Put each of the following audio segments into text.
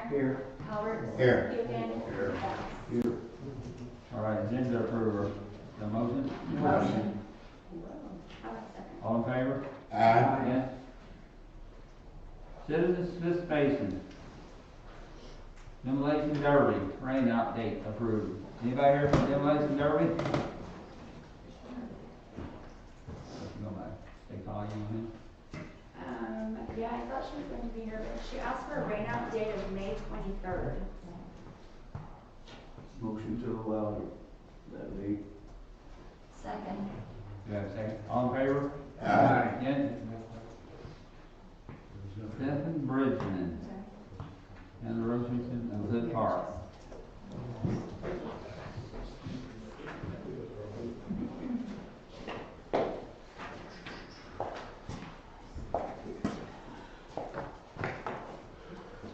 Here. Howard. Here. Hugan. Here. Betts. All right, agenda approval. The motion? Motion. Howard second. All in favor? Aye. Yes. Citizens participation. Demolition derby, rain out date approved. Anybody here for demolition derby? Go back. They call you in? Yeah, I thought she was going to be here, but she asked for a rain out date of May 23rd. Motion to allow that date. Second. Do you have a second? All in favor? Aye. Yes. Stephen Bridgman and the Rosenson of Hood Park.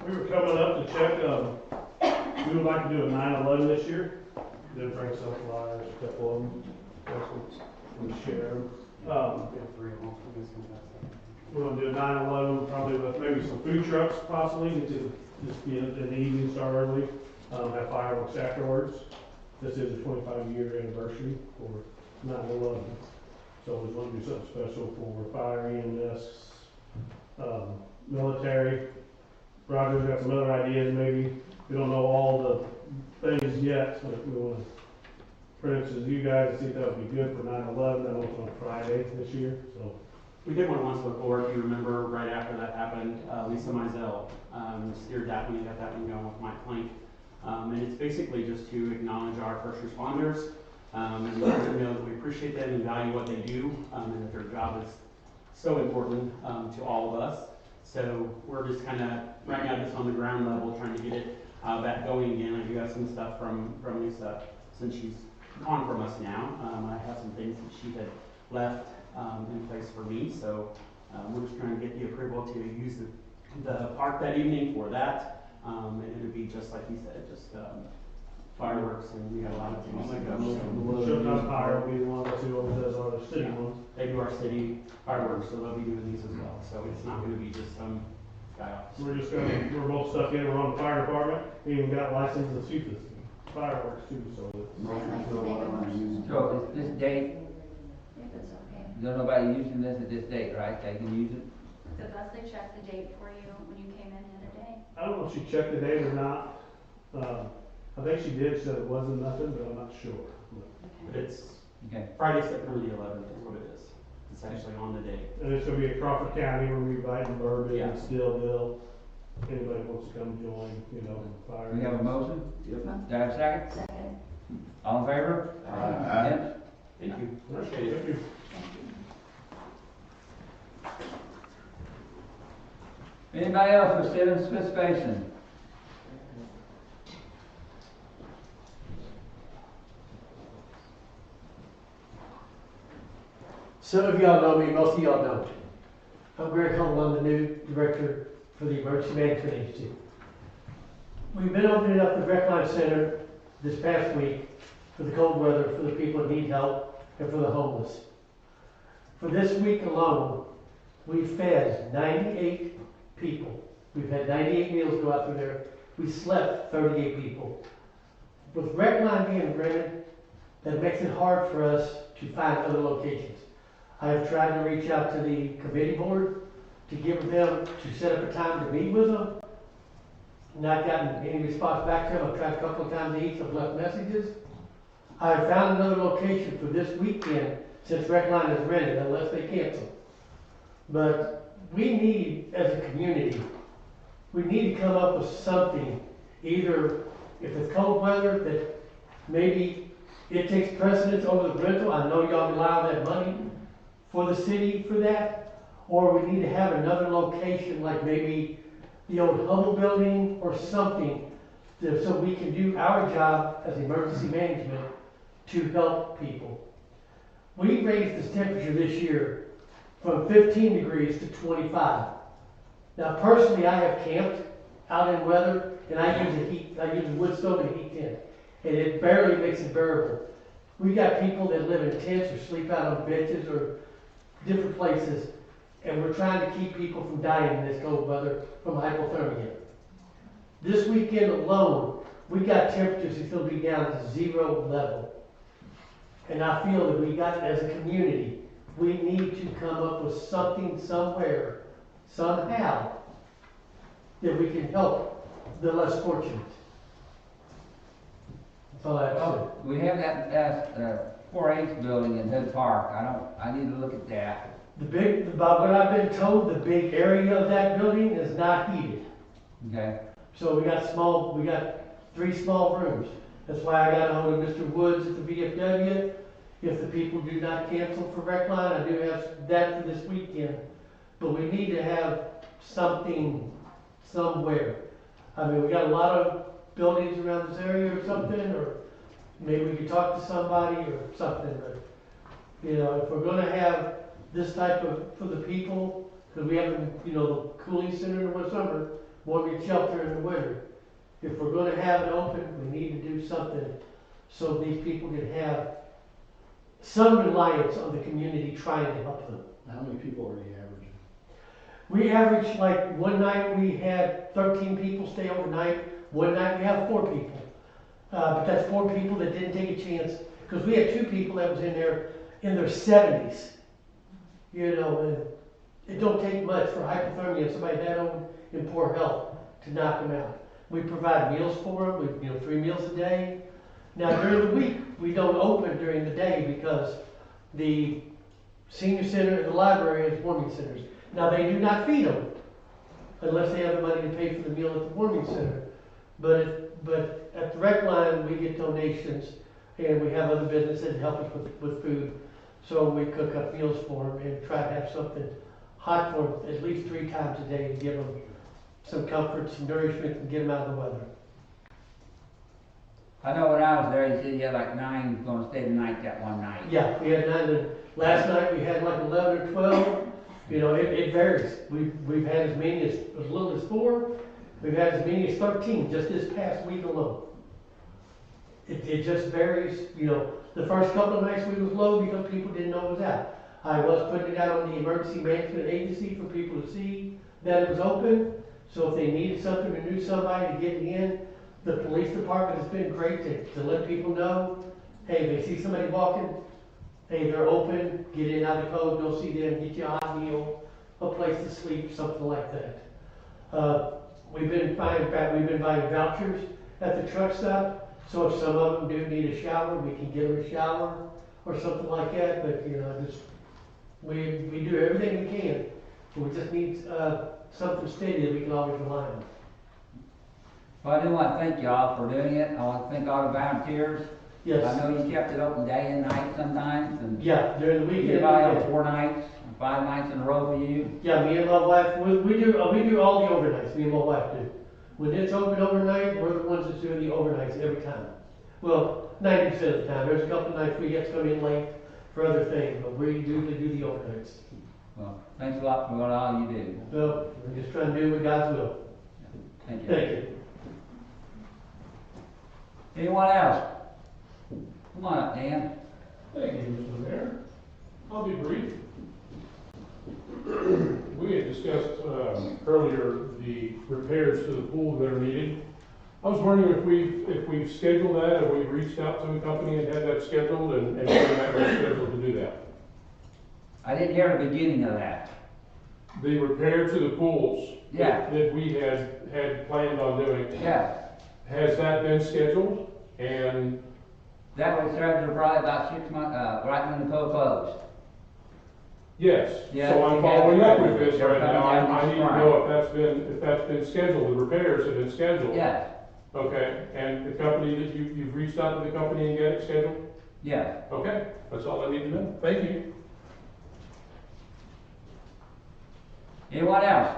We were coming up to check, we would like to do a 9/11 this year. Then bring some flyers, a couple of them, and share them. We're gonna do a 9/11, probably with maybe some food trucks possibly, to just be in the evening, start early, have fireworks afterwards. This is a 25-year anniversary for 9/11. So we want to do something special for fire, EMS, military. Roger's got some other ideas, maybe. We don't know all the things yet, but we want to, for instance, you guys see if that would be good for 9/11. I know it's on Friday this year, so. We did one once before, if you remember, right after that happened, Lisa Mizell steered that one, got that one going with Mike Plank. And it's basically just to acknowledge our first responders, and let them know that we appreciate them and value what they do, and that their job is so important to all of us. So we're just kind of right now just on the ground level trying to get it back going again. I do have some stuff from Lisa since she's gone from us now. I have some things that she had left in place for me, so we're just trying to get the approval to use the park that evening for that, and it would be just like you said, just fireworks, and we got a lot of things to go. So Showtime Fire will be the one that's who does our city ones. they do our city fireworks, so they'll be doing these as well. So it's not going to be just some guy off. We're both stuck in, we're on the fire department, we even got license to shoot this fireworks too, so it's. Motion to allow and use. So is this date, If it's okay. there's nobody using this at this date, right? They can use it? Did Leslie check the date for you when you came in the other day? I don't know if she checked the date or not. I think she did, said it wasn't nothing, but I'm not sure. But it's Okay. Friday, September the 11th is what it is. It's actually on the date. And it's gonna be in Crawford County, we're inviting Bourbon Yeah. and Stillville. Anybody wants to come join, fire. We have a motion? Yep. Do I have a second? Second. All in favor? Aye. Yes. Thank you. Thank Appreciate it. you. Thank you. Anybody else for citizens participation? Some of y'all know me, most of y'all don't. I'm Greg Hummel, I'm the new director for the Emergency Management Agency. We've been opening up the Rec Line Center this past week for the cold weather, for the people that need help, and for the homeless. For this week alone, we fed 98 people. We've had 98 meals go out through there. We slept 38 people. With Rec Line being rented, that makes it hard for us to find other locations. I have tried to reach out to the committee board to give them, to set up a time to meet with them. Not gotten any response back to them. I've tried a couple of times each, I've left messages. I have found another location for this weekend since Rec Line is rented, unless they cancel. But we need, as a community, we need to come up with something, either if it's cold weather, that maybe it takes precedence over the rental. I know y'all rely on that money for the city for that, or we need to have another location, like maybe the old Hubble building or something, so we can do our job as emergency management to help people. We raised the temperature this year from 15 degrees to 25. Now personally, I have camped out in weather, and I use a wood stove and a heat tent, and it barely makes it bearable. We got people that live in tents or sleep out on benches or different places, and we're trying to keep people from dying in this cold weather from hypothermia. This weekend alone, we got temperatures that will be down to 0 level. And I feel that we got, as a community, we need to come up with something somewhere, somehow, that we can help the less fortunate. That's all I have to say. Well, we have that 4-H building in Hood Park. I need to look at that. About what I've been told, the big area of that building is not heated. Okay? So we got 3 small rooms. That's why I got ahold of Mr. Woods at the VFW. If the people do not cancel for Recline, I do have that for this weekend. But we need to have something somewhere. I mean, we got a lot of buildings around this area or something, or maybe we could talk to somebody or something, but, you know, if we're gonna have this type of, for the people, because we have, you know, the cooling center in the summer, mortgage shelter in the winter. If we're gonna have it open, we need to do something so these people can have some reliance on the community trying to help them. How many people are you averaging? We averaged, like, one night we had 13 people stay overnight. One night we have 4 people. But that's 4 people that didn't take a chance, because we had 2 people that was in their 70s. You know, and it don't take much for hypothermia and somebody that old in poor health to knock them out. We provide meals for them, 3 meals a day. Now during the week, we don't open during the day because the senior center and the library is warming centers. Now they do not feed them unless they have the money to pay for the meal at the warming center. But at the rec line, we get donations, and we have other businesses that help us with food. So we cook up meals for them and try to have something hot for them at least 3 times a day to give them some comfort, some nourishment, and get them out of the weather. I know when I was there, you said you had like 9 gonna stay the night that one night. Yeah, we had 9, and last night we had like 11 or 12. You know, it varies. We've had as many as little as 4. We've had as many as 13 just this past week alone. It just varies. You know, the first couple of nights we was low because people didn't know it was out. I was putting it out on the emergency management agency for people to see that it was open. So if they needed something or knew somebody to get in, the police department has been great to let people know, hey, they see somebody walking, hey, they're open, get in out of the code, go see them, get you a hot meal, a place to sleep, something like that. We've been buying vouchers at the truck stop, so if some of them do need a shower, we can give them a shower or something like that, but, you know, we do everything we can. We just need something steady that we can always rely on. Well, I do want to thank y'all for doing it. I want to thank all the volunteers. I Yes, know you kept it open day and night sometimes, and yeah, during the weekend. you probably we have did. 4 nights, 5 nights in a row for you. Yeah, me and my wife, we do all the overnights, me and my wife do. When it's open overnight, we're the ones that's doing the overnights every time. Well, 90% of the time. There's a couple of nights we get to come in late for other things, but we usually do the overnights. Well, thanks a lot for what all you do. So, we're just trying to do what God's will. Thank you. Thank you. Anyone else? Come on up, Dan. Thank you, Mr. Mayor. I'll be brief. We had discussed earlier the repairs to the pool that are needed. I was wondering if we've scheduled that, or we've reached out to the company and had that scheduled, and when that was scheduled to do that. I didn't hear the beginning of that. The repair to the pools Yeah. that we had planned on doing, Yeah. has that been scheduled? And That was started probably about 6 months, right when the pool closed. yes, Yeah, so I'm you following have- up with this they're right now. coming down I this need to Friday. know if that's been scheduled, the repairs have been scheduled. Yes. Okay, and the company that you've reached out to the company and get it scheduled? Yes. Okay, that's all I need to know. Thank you. Anyone else?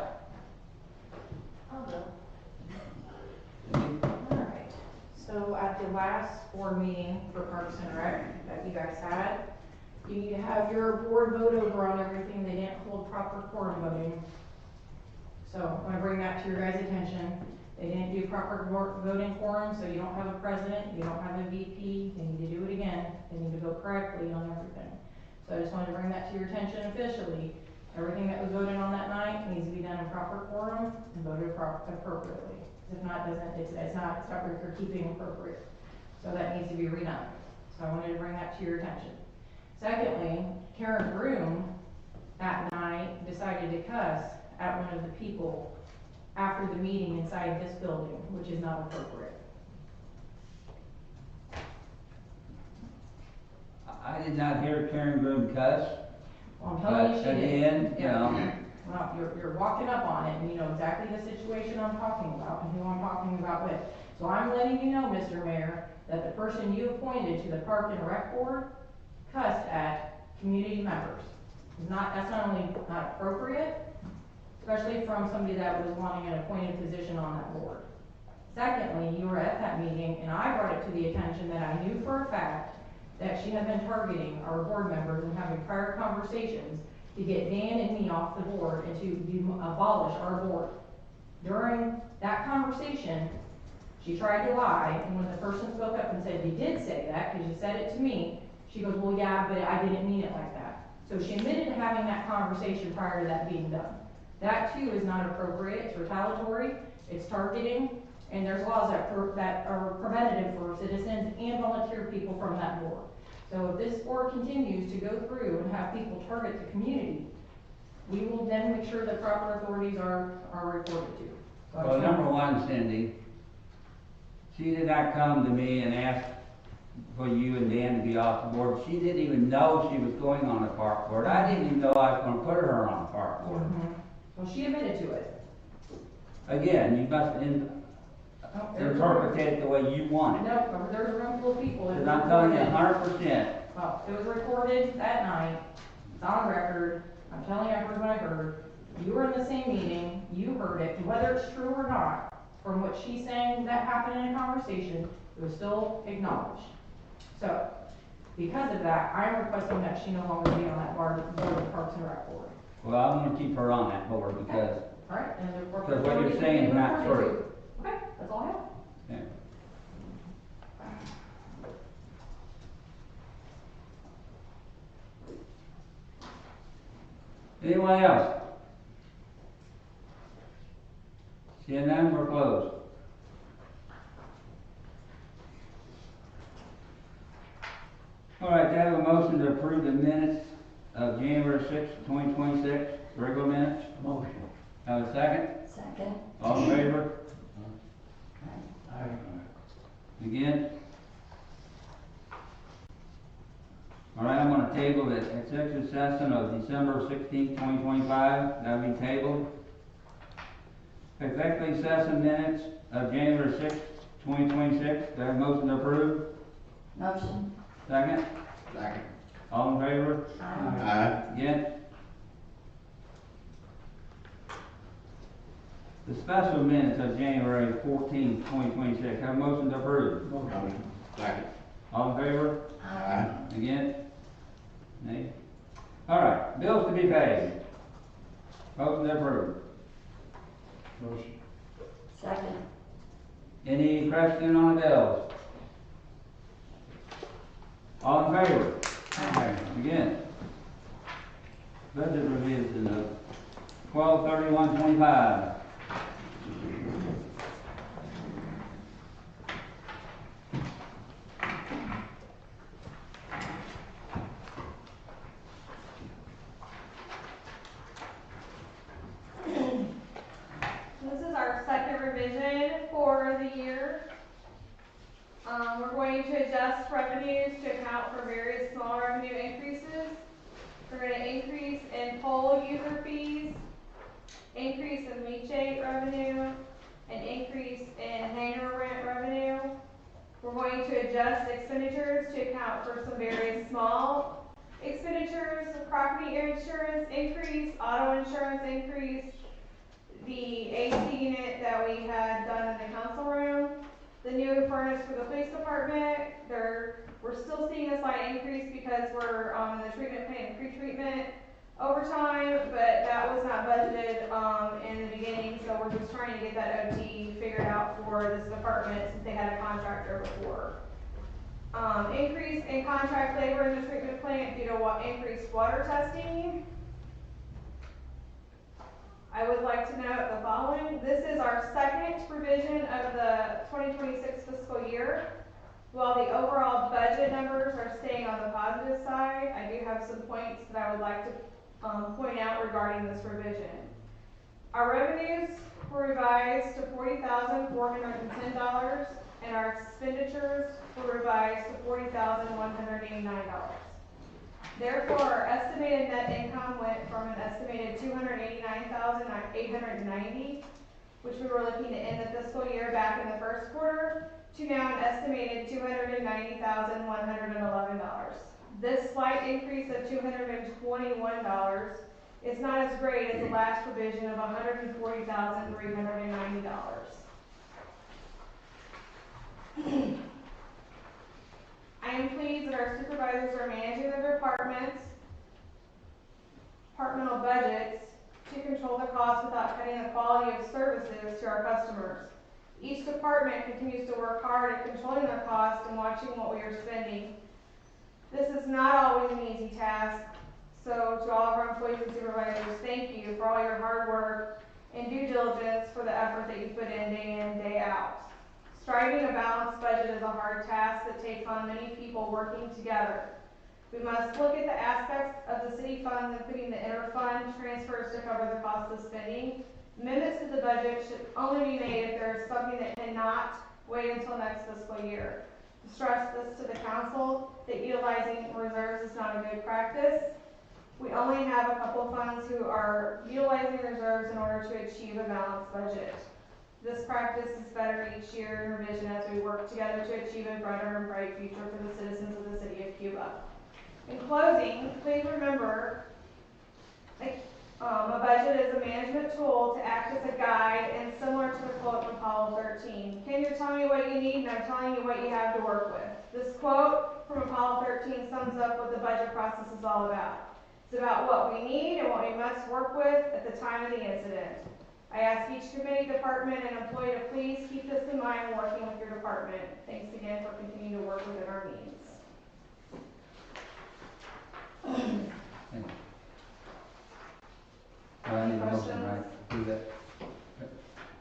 I'll go. Alright, so at the last board meeting for Parks and Rec that you guys had, you need to have your board vote over on everything. They didn't hold proper quorum voting. So I want to bring that to your guys' attention. They didn't do proper voting quorum, so you don't have a president, you don't have a VP. They need to do it again. They need to vote correctly on everything. So I just wanted to bring that to your attention officially. Everything that was voted on that night needs to be done in proper quorum and voted appropriately. 'Cause if not, it doesn't, it's not record keeping appropriate. So that needs to be redone. So I wanted to bring that to your attention. Secondly, Karen Broom that night decided to cuss at one of the people after the meeting inside this building, which is not appropriate. I did not hear Karen Broom cuss, Well, I'm but telling you she did. again, you know, Well, you're walking up on it, and you know exactly the situation I'm talking about and who I'm talking about with. So I'm letting you know, Mr. Mayor, that the person you appointed to the Park and Rec Board cussed at community members. That's not only not appropriate, especially from somebody that was wanting an appointed position on that board. Secondly, you were at that meeting, and I brought it to the attention that I knew for a fact that she had been targeting our board members and having prior conversations to get Dan and me off the board and to abolish our board. During that conversation, she tried to lie, and when the person spoke up and said, "You did say that, because you said it to me," she goes, "Well, yeah, but I didn't mean it like that." So she admitted to having that conversation prior to that being done. That too is not appropriate, it's retaliatory, it's targeting, and there's laws that are preventative for citizens and volunteer people from that board. So if this board continues to go through and have people target the community, we will then make sure that proper authorities are reported to. So I well, just number want- one, Cindy, she did not come to me and ask for you and Dan to be off the board. She didn't even know she was going on the park board. I didn't even know I was gonna put her on the park board. Mhm. Well, she admitted to it. Again, you must Oh, there's- interpret it the way you want it. No, there's a room full of people. Because I'm telling you 100%, Well, it was recorded that night, it's on record, I'm telling you, I heard what I heard. You were in the same meeting, you heard it, and whether it's true or not, from what she's saying that happened in a conversation, it was still acknowledged. So, because of that, I'm requesting that she no longer be on that board of the Parks and Rec Board. well, I'm gonna keep her on that board because, Alright, and the. Because what you're saying is not true. Okay, that's all I have. yeah. Anyone else? Seeing none, we're closed. All right, to have a motion to approve the minutes of January 6th, 2026, regular minutes. Motion. Have a second? Second. All in favor? Aye. Again? All right, I'm gonna table the executive session of December 16th, 2025, that'll be tabled. Executive session minutes of January 6th, 2026, do I have a motion to approve? Motion. Second? Second. All in favor? Aye. Against? The special minutes of January 14th, 2026, have a motion to approve. Motion. Second. All in favor? Aye. Against? Nay? All right, bills to be paid. Motion to approve. Motion. Second. Any question on the bills? All in favor? Again. Budget revision of 12/31/25. This is our second revision for the year. We're going to adjust revenues to account for various small revenue increases. We're going to increase in poll user fees, increase in leachate revenue, and increase in hangar rent revenue. We're going to adjust expenditures to account for some various small expenditures, property insurance increase, auto insurance increase, the AC unit that we had done in the council room, the new furnace for the police department. We're still seeing a slight increase because we're in the treatment plant and pre-treatment overtime, but that was not budgeted in the beginning, so we're just trying to get that OT figured out for this department since they had a contractor before. Increase in contract labor in the treatment plant due to increased water testing. I would like to note the following. This is our second revision of the 2026 fiscal year. While the overall budget numbers are staying on the positive side, I do have some points that I would like to point out regarding this revision. Our revenues were revised to $40,410, and our expenditures were revised to $40,189. Therefore, our estimated net income went from an estimated $289,890, which we were looking to end the fiscal year back in the first quarter, to now an estimated $290,111. This slight increase of $221 is not as great as the last revision of $140,390. I am pleased that our supervisors are managing their departmental budgets to control the costs without cutting the quality of services to our customers. Each department continues to work hard at controlling their costs and watching what we are spending. This is not always an easy task, so to all of our employees and supervisors, thank you for all your hard work and due diligence for the effort that you put in day out. Striving a balanced budget is a hard task that takes on many people working together. We must look at the aspects of the city funds, including the inter-fund transfers to cover the cost of spending. Amendments to the budget should only be made if there is something that cannot wait until next fiscal year. To stress this to the council, that utilizing reserves is not a good practice. We only have a couple funds who are utilizing reserves in order to achieve a balanced budget. This practice is better each year in revision as we work together to achieve a brighter and bright future for the citizens of the city of Cuba. In closing, please remember, a budget is a management tool to act as a guide and similar to the quote from Apollo 13. Ken, you're telling me what you need and I'm telling you what you have to work with. This quote from Apollo 13 sums up what the budget process is all about. It's about what we need and what we must work with at the time of the incident. I ask each committee, department, and employee to please keep this in mind when working with your department. Thanks again for continuing to work within our means. I need a motion, right? Do that.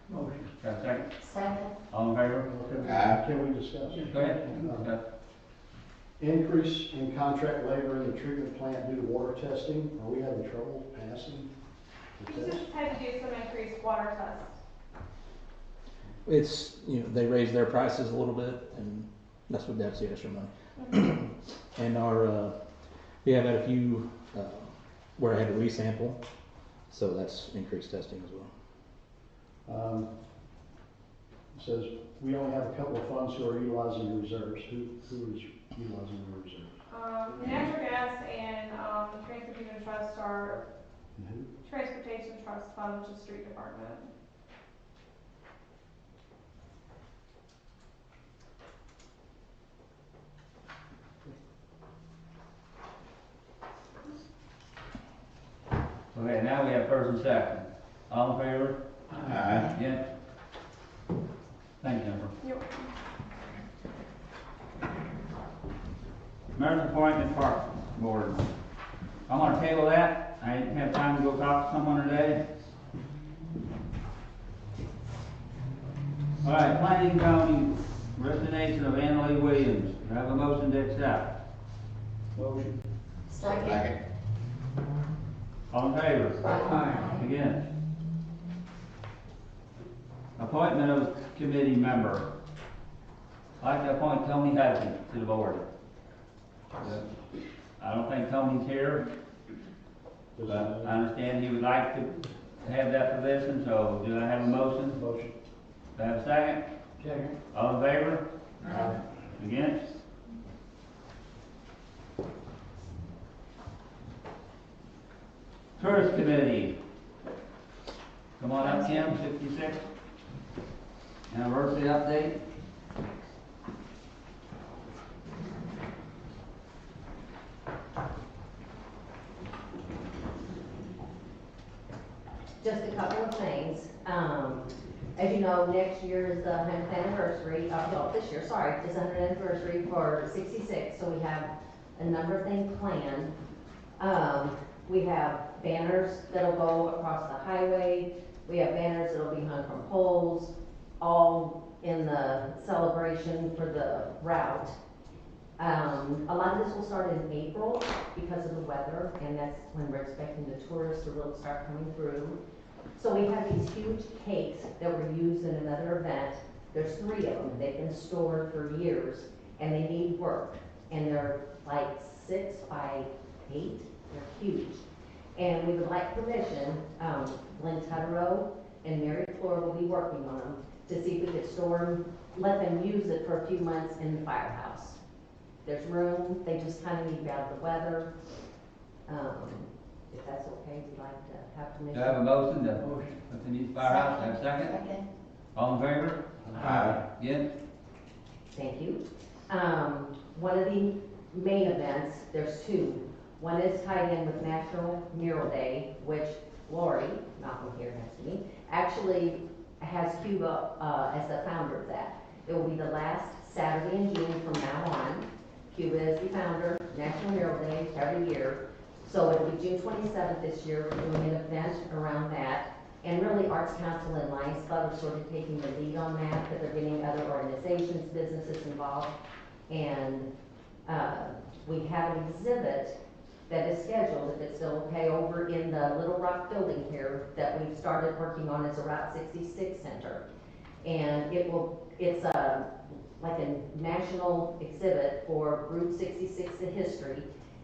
Motion. Got a second? Second. All in favor? Aye. Can we discuss? Go ahead. Increase in contract labor in the treatment plant due to water testing. Are we having trouble passing the We test? just had to do some increased water tests. It's, they raised their prices a little bit, and that's what that's the extra money. And we have had a few where I had to resample, so that's increased testing as well. It says, we only have a couple of funds who are utilizing the reserves. Who is utilizing the reserves? Natural gas and transportation trust are And who? transportation trust fund, which is street department. Okay, now we have first and second. All in favor? Aye. Against? Thank you, Jennifer. Yep. Mayor's appointment park board. I'm gonna table that. I didn't have time to go talk to someone today. All right, planning county resignation of Anna Lee Williams. Do I have a motion to accept? Motion. Second. All in favor? Aye. Against? Appointment of committee member. I'd like to appoint Tony Hudson to the board. I don't think Tony's here, but I understand he would like to have that position, so do I have a motion? Motion. Do I have a second? Second. All in favor? Aye. Against? Tourist committee. Come on up, Kim, 66. Anniversary update. Just a couple of things. As you know, next year is the 100th anniversary, well, this year, sorry, is the 100th anniversary for 66, so we have a number of things planned. We have banners that'll go across the highway. We have banners that'll be hung from poles, all in the celebration for the route. A lot of this will start in April because of the weather, and that's when we're expecting the tourists to really start coming through. So we have these huge cakes that were used in another event. There's 3 of them. They've been stored for years, and they need work. And they're like 6 by 8. They're huge. And we would like permission, Lynn Tutterow and Mary Flora will be working on them to see if we could store them, let them use it for a few months in the firehouse. There's room, they just kind of need to be out of the weather. If that's okay, we'd like to have permission. Do I have a motion to put the new firehouse, have a second? Second. All in favor? Aye. Again? Thank you. One of the main events, there's 2. One is tied in with National Mural Day, which Lori, Malcolm here next to me, actually has Cuba as the founder of that. It will be the last Saturday in June from now on. Cuba is the founder, National Mural Day every year. So it'll be June 27th this year. We're doing an event around that. And really, Arts Council and Lions Club are sort of taking the lead on that, but they're getting other organizations, businesses involved. And we have an exhibit that is scheduled, if it's still okay, over in the Little Rock building here that we've started working on as a Route 66 center. And it's like a national exhibit for Route 66, the history.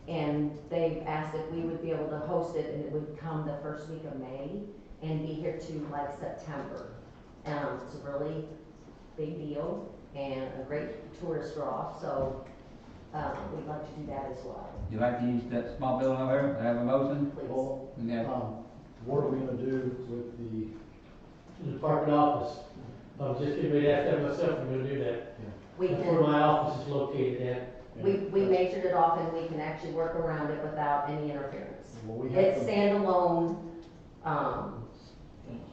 And they've asked if we would be able to host it, and it would come the first week of May and be here to like September. It's a really big deal and a great tourist draw, so we'd like to do that as well. You like to use that small building over there? Do I have a motion? Please. Well, Okay. what are we gonna do with the, The department office. I was just getting ready to ask that myself, we're gonna do that. We That's where can, my office is located at. we measured it off and we can actually work around it without any interference. well, we have It's to, standalone,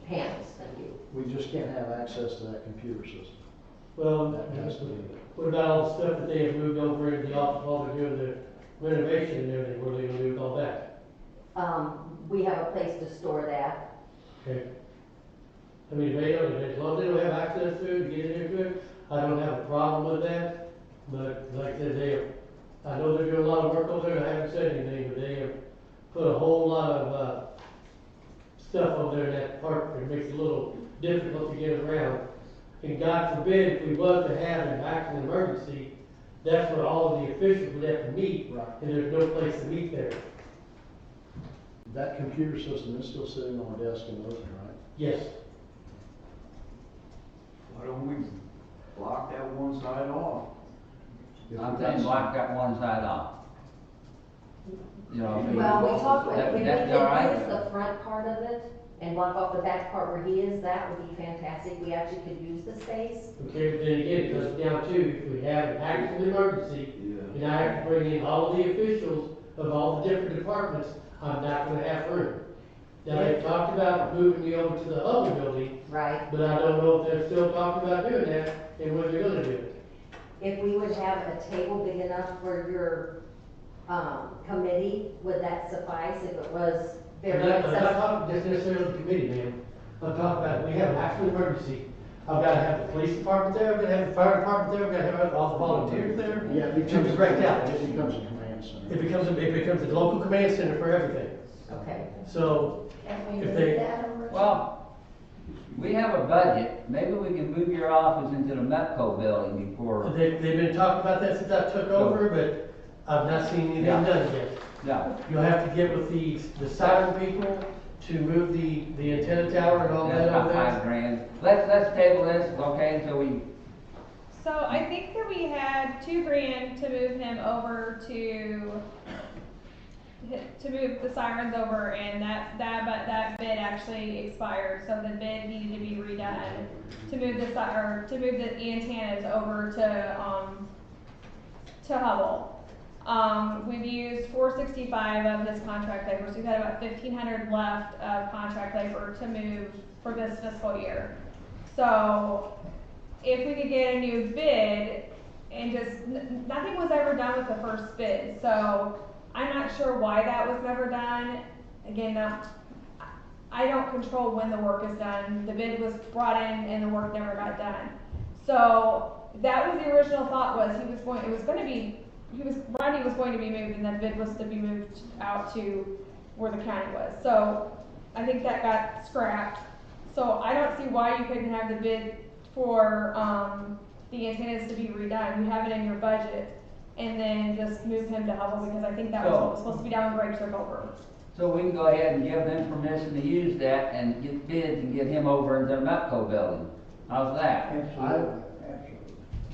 panels, thank you. we just can't have access to that computer system. Well, That has to be. what about all the stuff that they have moved over into the office while they're doing the renovation and everything, what are they gonna do with all that? We have a place to store that. Okay. I mean, they don't, as long as they don't have access to it, to get in there to it, I don't have a problem with that. But like I said, I know they're doing a lot of work over there, I haven't said anything, but they have put a whole lot of, stuff over there in that park that makes it a little difficult to get around. And God forbid, if we was to have an accident emergency, that's where all of the officials would have to meet, Right. and there's no place to meet there. That computer system is still sitting on a desk in Oakland, right? Yes. Why don't we block that one side off? I'm saying block that one side off. You know, I mean, Well, we talked, if we that's could all right. use the front part of it and block off the back part where he is, that would be fantastic. We actually could use the space. Okay, but then again, it comes down to, if we have an accident emergency, Yeah. and I have to bring in all of the officials of all the different departments, I'm not gonna have room. Now, they talked about moving me over to the other building, Right. but I don't know if they're still talking about doing that, and when they're gonna do it. If we would have a table big enough for your, committee, would that suffice if it was very I'm not accessible? talking just necessarily the committee, ma'am. I'm talking about, we have an actual emergency. I've gotta have the police department there, I've gotta have the fire department there, I've gotta have all the volunteers there. Yeah, it To becomes, break out. it becomes a command center. It becomes a local command center for everything. Okay. So, Can we If move they- that over? Well, we have a budget. Maybe we can move your office into the Metco building before, they've been talking about that since I took over, but I've not seen anything Yeah. done yet. no. You'll have to get with the siren people to move the antenna tower and all That's that about over there. $5,000. Let's table this, okay, until we, So I think that we had $2,000 to move him over to move the sirens over, and that bid actually expired, so the bid needed to be redone to move the antennas over to Hubble. We've used 465 of his contract labor, so we've had about 1,500 left of contract labor to move for this fiscal year. So if we could get a new bid, and just, nothing was ever done with the first bid, so I'm not sure why that was never done. again, now, I don't control when the work is done. The bid was brought in and the work never got done. So that was the original thought was Rodney was going to be moved and that bid was to be moved out to where the county was. So I think that got scrapped. So I don't see why you couldn't have the bid for, the antennas to be redone. You have it in your budget and then just move him to Hubble because I think that was what was supposed to be done when Greg took over. So we can go ahead and give them permission to use that and get bids and get him over into the Metco building. How's that? Absolutely.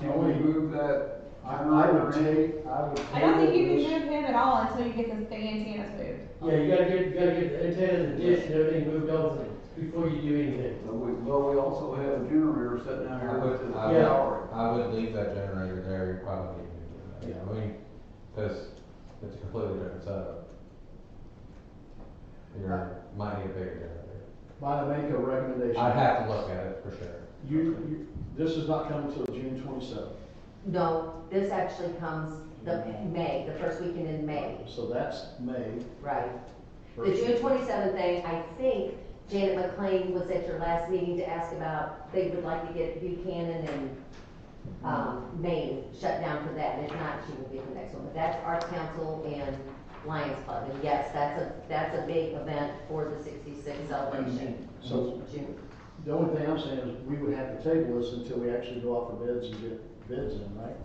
Can we move that? I would take. I don't think you can move him at all until you get the antennas moved. Yeah, you gotta get the antenna, the dish and everything moved over before you do anything. Well, we also have a generator sitting out here with the Yeah. power. I would leave that generator there, you probably need to do that. I mean, because it's a completely different setup. You might need a bigger generator. By the Mako recommendation. I'd have to look at it for sure. This is not coming until June 27th. No, this actually comes the first weekend in May, So that's May. right? The June 27th thing, I think Janet McLean was at your last meeting to ask about, they would like to get Buchanan and, Maine shut down for that, and if not, she will be the next one, but that's Arts Council and Lions Club, and yes, that's a big event for the 66 celebration. So June. the only thing I'm saying is we would have to table this until we actually go out for bids and get bids in, right?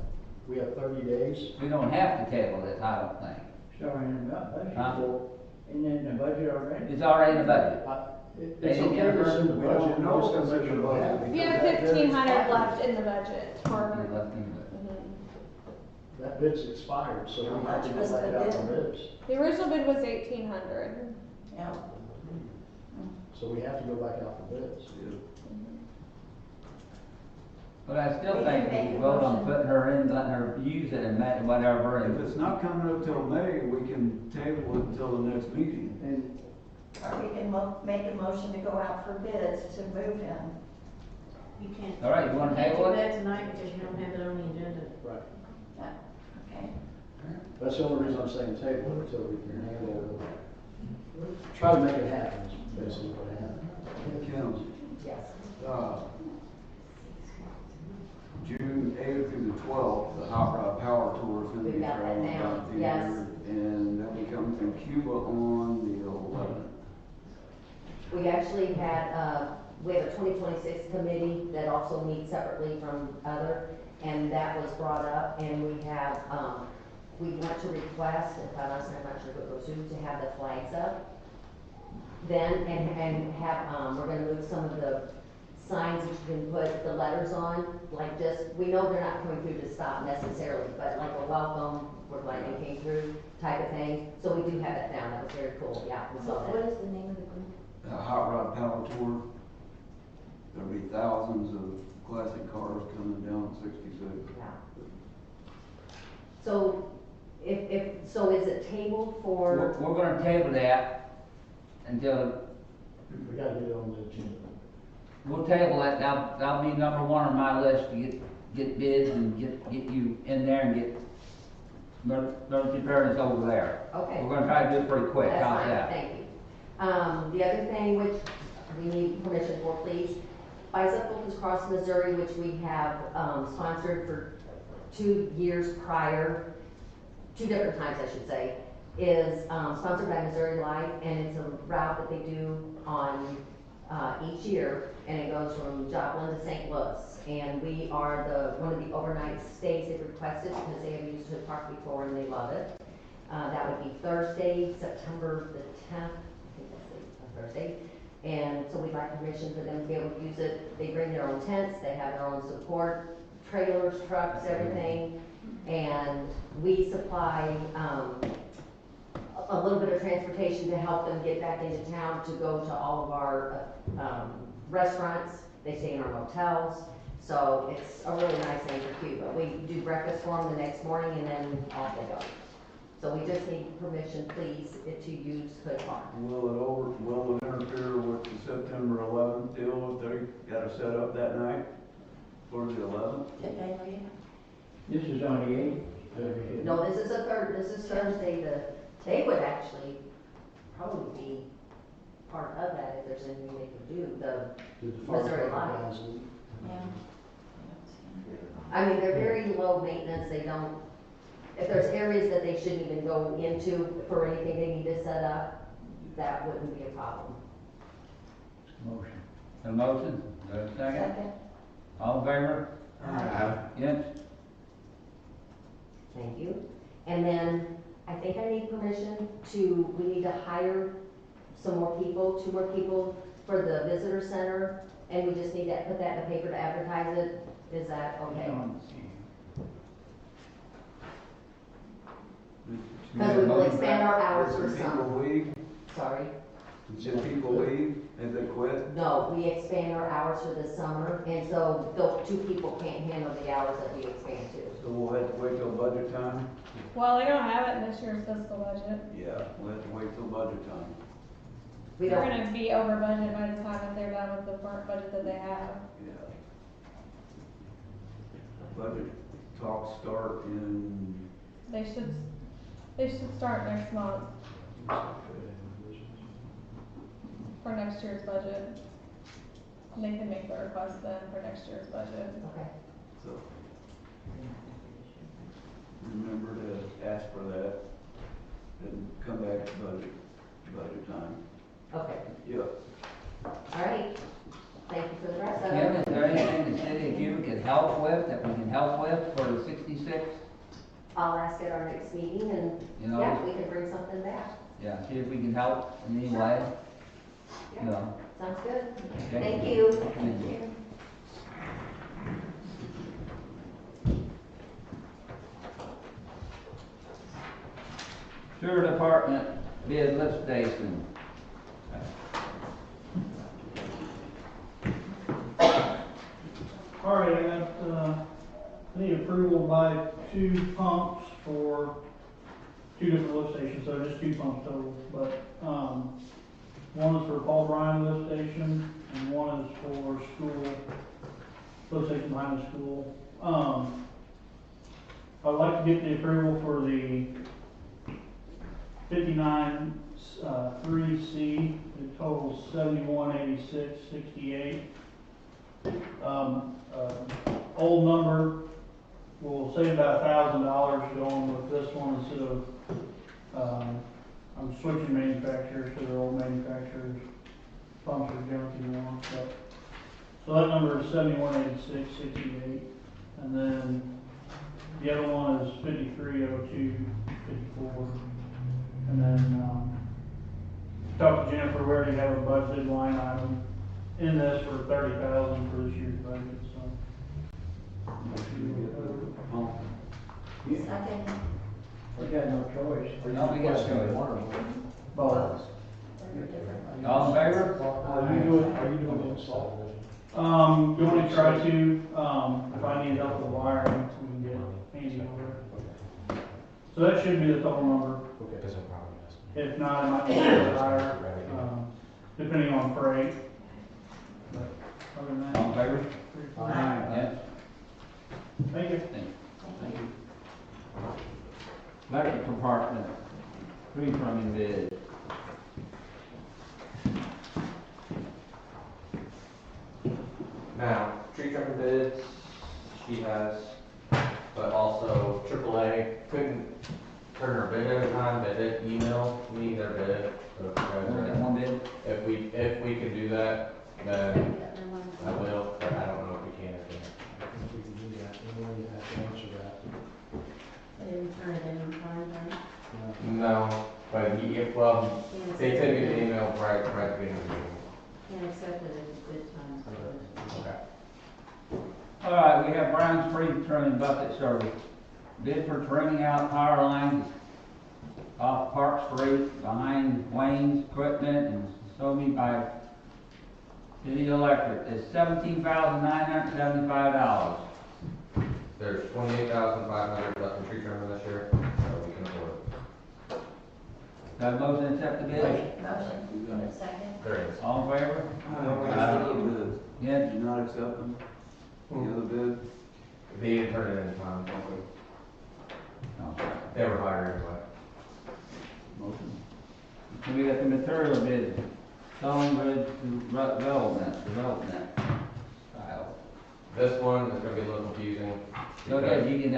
We have 30 days. We don't have to table this, I don't think. Sorry, budget. Huh? Isn't it in the budget already? It's already in the budget. It's okay to send the We don't budget, know we're just if gonna it's make in sure the we budget. have it. We have Because that bid 1,500 expired. left in the budget for. You're left in the budget. Mhm. That bid's expired, so we have to go back out for bids. The original bid was 1,800. Yeah. So we have to go back out for bids. But I still think we can vote on putting her in, letting her use it and whatever, If and it's not coming up till May, we can table it until the next meeting. And we can make a motion to go out for bids to move him. You can't. All right, you wanna table You it? can't do that tonight because you don't have it on the agenda. Right. Okay. That's the only reason I'm saying table it until we can handle it. Try to make it happen, is basically what happened. Kim, Yes. June 8th through the 12th, the Hot Rod Power Tour is gonna be We've got that traveling down, throughout the yes. year. And they'll be coming from Cuba on the 11th. We actually had, we have a 2026 committee that also meets separately from other, and that was brought up, and we have, we want to request, if I'm not sure who it goes to have the flags up. Then, and have, we're gonna move some of the signs that you can put the letters on, like just, we know they're not coming through to stop necessarily, but like a welcome, where lightning came through, type of thing. So we do have that down, that was very cool, yeah, we saw What that. is the name of the group? The Hot Rod Power Tour. There'll be thousands of classic cars coming down 66. Yeah. So, so is it tabled for? we're gonna table that until, We gotta get it on the agenda. we'll table that, that'll be number one on my list to get bids and get you in there and get emergency preparedness over there. Okay. We're gonna try to do it pretty quick, That's how's fine, that? thank you. The other thing which we need permission for, please, Bicycles Across Missouri, which we have, sponsored for 2 years prior, 2 different times I should say, is, sponsored by Missouri Life, and it's a route that they do on, each year, and it goes from Joplin to St. Louis. And we are one of the overnight stays they've requested because they have used Hood Park before and they love it. That would be Thursday, September the 10th, I think that's a Thursday. And so we'd like permission for them to be able to use it. They bring their own tents, they have their own support, trailers, trucks, everything. And we supply, a little bit of transportation to help them get back into town to go to all of our, restaurants. They stay in our motels. So it's a really nice thing for Cuba. We do breakfast for them the next morning and then off they go. So we just need permission, please, to use Hood Park. Will it interfere with the September 11th deal if they got to set up that night for the 11th? This is on the 8th. No, this is Thursday, they would actually probably be part of that if there's anything they can do, Did the fire Missouri department line. guys leave? Yeah. I mean, they're very low maintenance, they don't, if there's areas that they shouldn't even go into for anything they need to set up, that wouldn't be a problem. Motion. A motion, do I have a second? Second. All in favor? Aye. Yes? Thank you. And then, I think I need permission to, we need to hire some more people, 2 more people for the visitor center, and we just need to put that in the paper to advertise it. Is that okay? Because we will expand our hours for Did people some. leave? Sorry? Did people leave? Have they quit? No, we expand our hours for the summer, and so those 2 people can't handle the hours that we expand to. So we'll have to wait till budget time? Well, they don't have it in this year's fiscal budget. Yeah, we'll have to wait till budget time. We They're don't, gonna be over budget by the time that they're done with the budget that they have. Yeah. Budget talks start in, They should start next month for next year's budget. And they can make the request then for next year's budget. okay. so. Remember to ask for that and come back to budget time. Okay, Yeah. all right. Thank you for the rest of Kim, it. is there anything the city of Cuba can help with, that we can help with for the 66? I'll ask at our next meeting, and You know? yeah, we can bring something back. Yeah, see if we can help in any way. You know. Sounds good. Okay. Thank you. Thank you. Sewer department bid lift station. All right, I got, the approval by 2 pumps for 2 different lift stations, so just 2 pumps total. But, one is for Paul Bryan lift station, and one is for school, lift station behind the school. I'd like to get the approval for the 59, 3C, it totals 7186.68. Old number, we'll save about $1,000 going with this one instead of, I'm switching manufacturers to their old manufacturers. Pumps are junky ones, so that number is 7186.68. And then the other one is 5302.54. And then, talked to Jennifer, we already have a budgeted line item in this for $30,000 for this year's budget, so. Second. We got no choice. No, we got choice. Both. All in favor? Are you doing the install? Going to try to, if I need help with wiring, we can get Andy over. So that should be the total number. If not, it might be a little higher, depending on freight. But other than All that, in favor? Yes? thank you. Thank you. Electric department, tree trimming bid. Now, tree trimming bids, she has, but also AAA couldn't turn her bid in time, they did email me their bid. So if you guys Only got are- one bid? if we can do that, then I will, but I don't know if we can or can't. I think we can do that, and then you have to answer that. They didn't turn it in time, right? No, but well, they sent me the email right at the beginning of the meeting. Can't accept it if it's good time. Okay. All right, we have Brown's Tree Trimming Bucket Service. Bid for trimming out power lines off Park Street behind Wayne's Equipment and Sobe by City Electric is $17,975. There's 28,500 left in tree trimming this year, so we can afford it. Got a motion to accept the bid? Motion. Second. There it is. All in favor? Yes? Did you not accept them? The other bid? They didn't turn it in time. No. They were higher anyway. Motion. So we got the material bid, Stonebridge development style. This one is gonna be a little confusing. Go ahead, you can,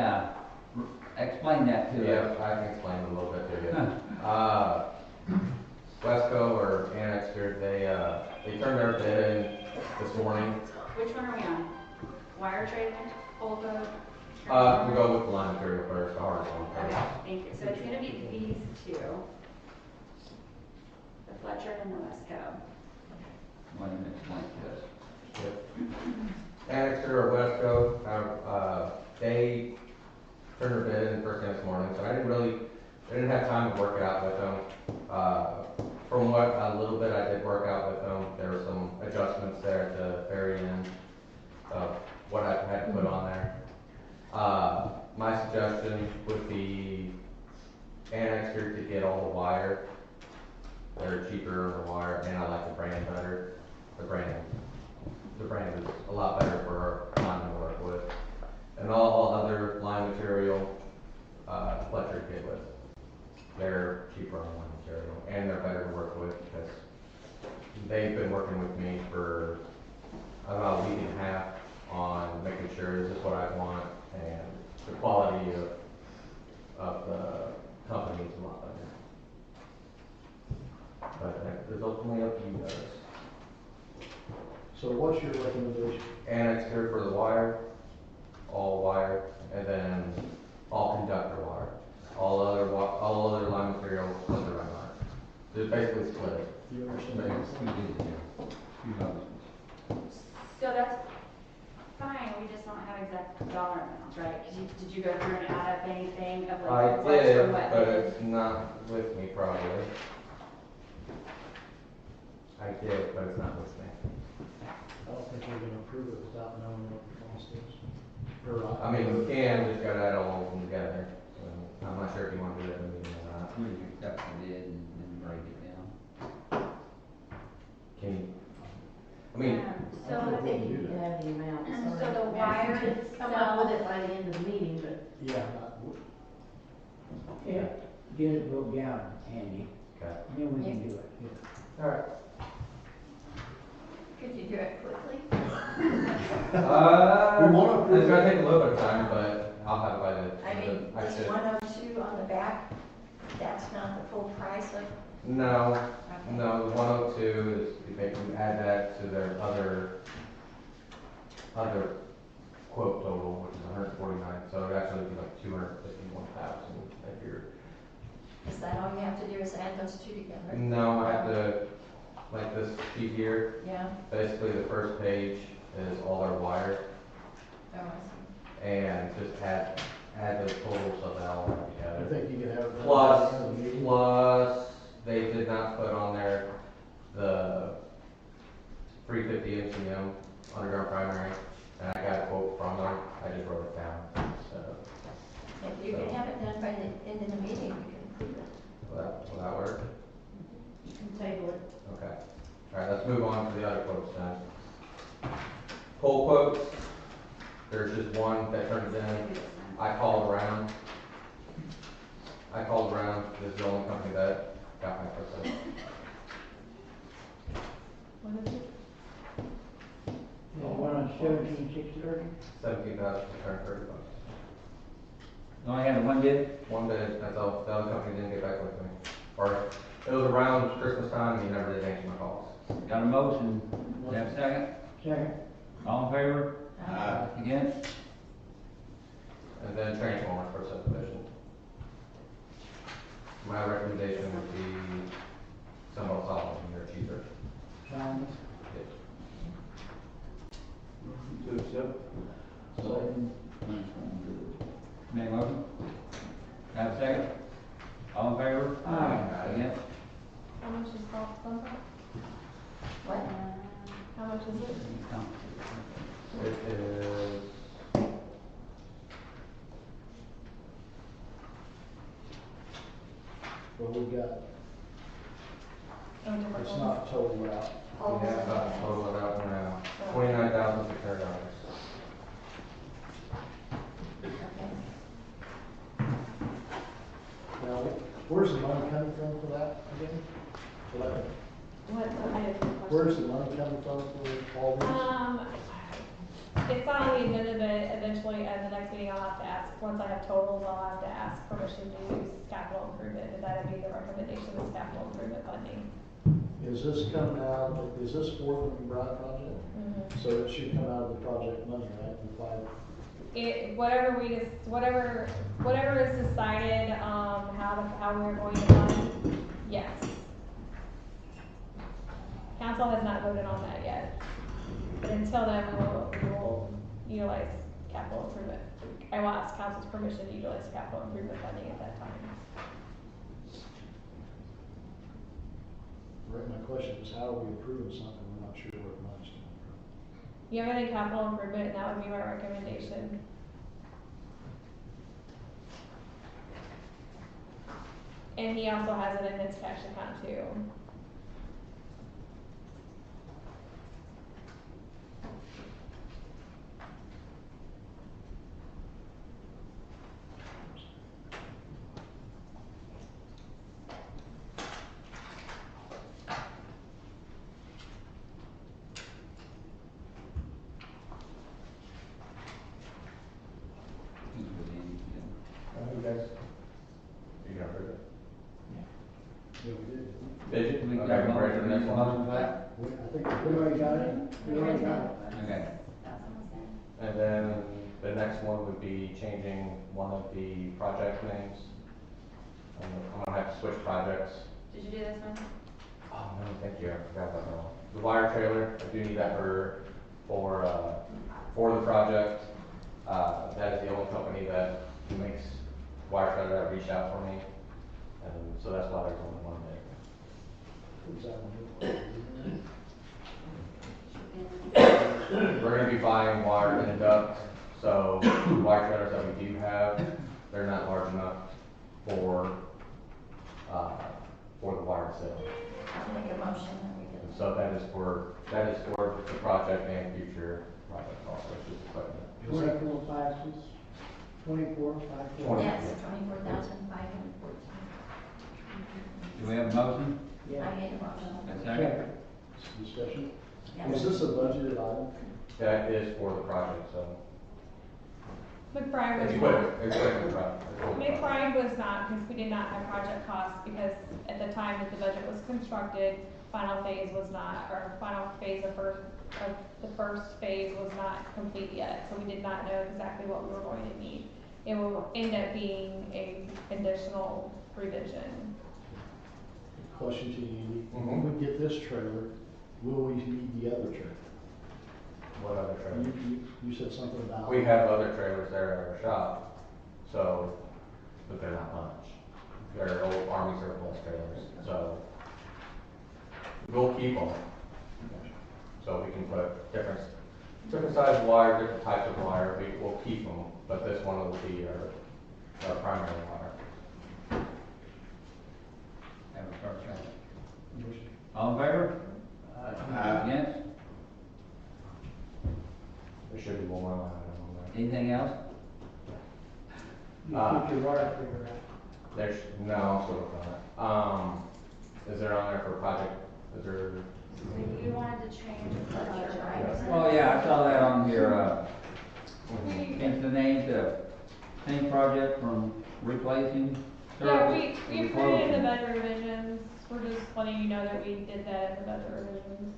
explain that to us. Yeah, I can explain it a little bit to you. Wesco or Annexter, they turned their bid in this morning. Which one are we on? Wire trailer, full code? We'll go with the line material first, the hardest one first. Okay, thank you. So it's gonna be these two. The Fletcher and the Wesco. Want to explain to us? Annexter or Wesco, they turned their bid in first thing this morning, so I didn't have time to work it out with them. From what a little bit I did work out with them, there were some adjustments there at the very end of what I had to put on there. My suggestion would be Annexter to get all the wire. They're cheaper on the wire, and I like the brand better. The brand is a lot better for our linemen to work with. And all other line material, Fletcher to get with. They're cheaper on line material, and they're better to work with because they've been working with me for about a week and a half on making sure this is what I want, and the quality of the company is a lot better. But it's ultimately up to you guys. So what's your recommendation? Annexter for the wire, all wire, and then all conductor wire. All other line material, plus the red wire. Just basically split it. Do you understand? So that's fine, we just don't have exact dollar amounts, right? Did you go through and add up anything of I like what's did, for what? but it's not with me probably. I did, but it's not with me. I don't think we're gonna approve it without knowing what the cost is. I mean, we can, just gotta add all of them together. So I'm not sure if you want to do that in the meeting or not. We can accept the bid and break it down. Can you? I mean, So I think you can have the amount. So the wire Come up with it by the end of the meeting, but Yeah. Yeah, get it broke down, Andy, okay. and then we can do it. All right. Could you do it quickly? We wanna approve It's gonna it. take a little bit of time, but I'll have it by the. I mean, I this should. 102 on the back, that's not the full price of, No, okay. no, the 102 is, if they can add that to their other quote total, which is 149, so it'd actually be like 251,000 if you're. Is that all you have to do is add those two together? No, I have to, like this sheet here, Yeah, basically the first page is all their wire, oh, I and just add those totals of that all I together. think you can have it. done Plus, by the end of the meeting. they did not put on there the 350 MCM underground primary, and I got a quote from them, I just wrote it down, so. see. If you can have it done by the end of the meeting, we can approve it. Will that work? you can table it. Okay. All right, let's move on to the other quotes then. Poll quotes, there's just one that turned it in. I called around, this is the only company that got my quote. What is it? The one on 17,630? 17,630 bucks. Only had one bid? One bid, that's all, the other company didn't get back with me. Or, it was around Christmas time, and he never did answer my calls. Got a motion, do you have a second? Second. All in favor? Aye. Against? And then transformers for subdivision. My recommendation would be Sunbelt Solid, they're cheaper. Sign. To accept. Second. Make a motion? Have a second? All in favor? Aye. Against? How much is that, something? What? How much is it? It is, Well, we've got, Oh, different it's ones. not total out. Oh, we have about total it out now, $29,600. Okay. Now, Where's the money coming from for that again? For that? What, I didn't get the question. Where's the money coming from for all these? It's not on the agenda, but eventually at the next meeting I'll have to ask, once I have totals, I'll have to ask permission to use capital improvement, and that'd be the recommendation is capital improvement funding. Is this coming out, is this for the McBride project? Mhm. So it should come out of the project money, right? The five. Whatever is decided, how we're going to fund, yes. Council has not voted on that yet, but until then, we will utilize capital improvement. I will ask council's permission to utilize capital improvement funding at that time. Right, my question is, how are we approving something we're not sure where the money's coming from? You have any capital improvement, and that would be my recommendation. And he also has it in his cash account too. You guys, you gonna approve it? Yeah, we did. Did you? We Okay, got we ready for the next motion one? for that? I think we already got it. We already got it. Okay. And then the next one would be changing one of the project names. I'm gonna have to switch projects. Did you do this one? Oh, no, thank you, I forgot about that one. The wire trailer, I do need that for the project. That is the only company that makes wire trailer that reached out for me. And so that's why there's only one there. We're gonna be buying wire and duct, so the wire trailers that we do have, they're not large enough for the wire itself. I'll make a motion that we can. So that is for the project and future project also, it's just equipment. 24 classes, 24, 5. Yes, 24,514. Do we have a motion? Yeah. I made a motion. A second? Discussion? Yeah. Is this a budgeted item? That is for the project, so. McBride It's was not. equipment project. McBride was not, because we did not have project costs, because at the time that the budget was constructed, final phase was not, or final phase of the first phase was not complete yet, so we did not know exactly what we were going to need. It will end up being a conditional revision. Question to you, Andy. Mhm. When we get this trailer, will we need the other trailer? What other trailer? You said something about. We have other trailers there at our shop, so, but they're not much. They're old Army surplus trailers, so we'll keep them. So we can put different size wire, different types of wire, we'll keep them, but this one will be our primary wire. Have a first second. All in favor? Against? There should be one line item on there. Anything else? You put your wire figure out. There's, no, I'm still working on it. Is there on there for project, is there? So you wanted to change the budget, right? Oh, yeah, I saw that on your, change the name to same project from replacing. Yeah, service we to approved it in the closing. budget revisions, we're just letting you know that we did that in the budget revisions.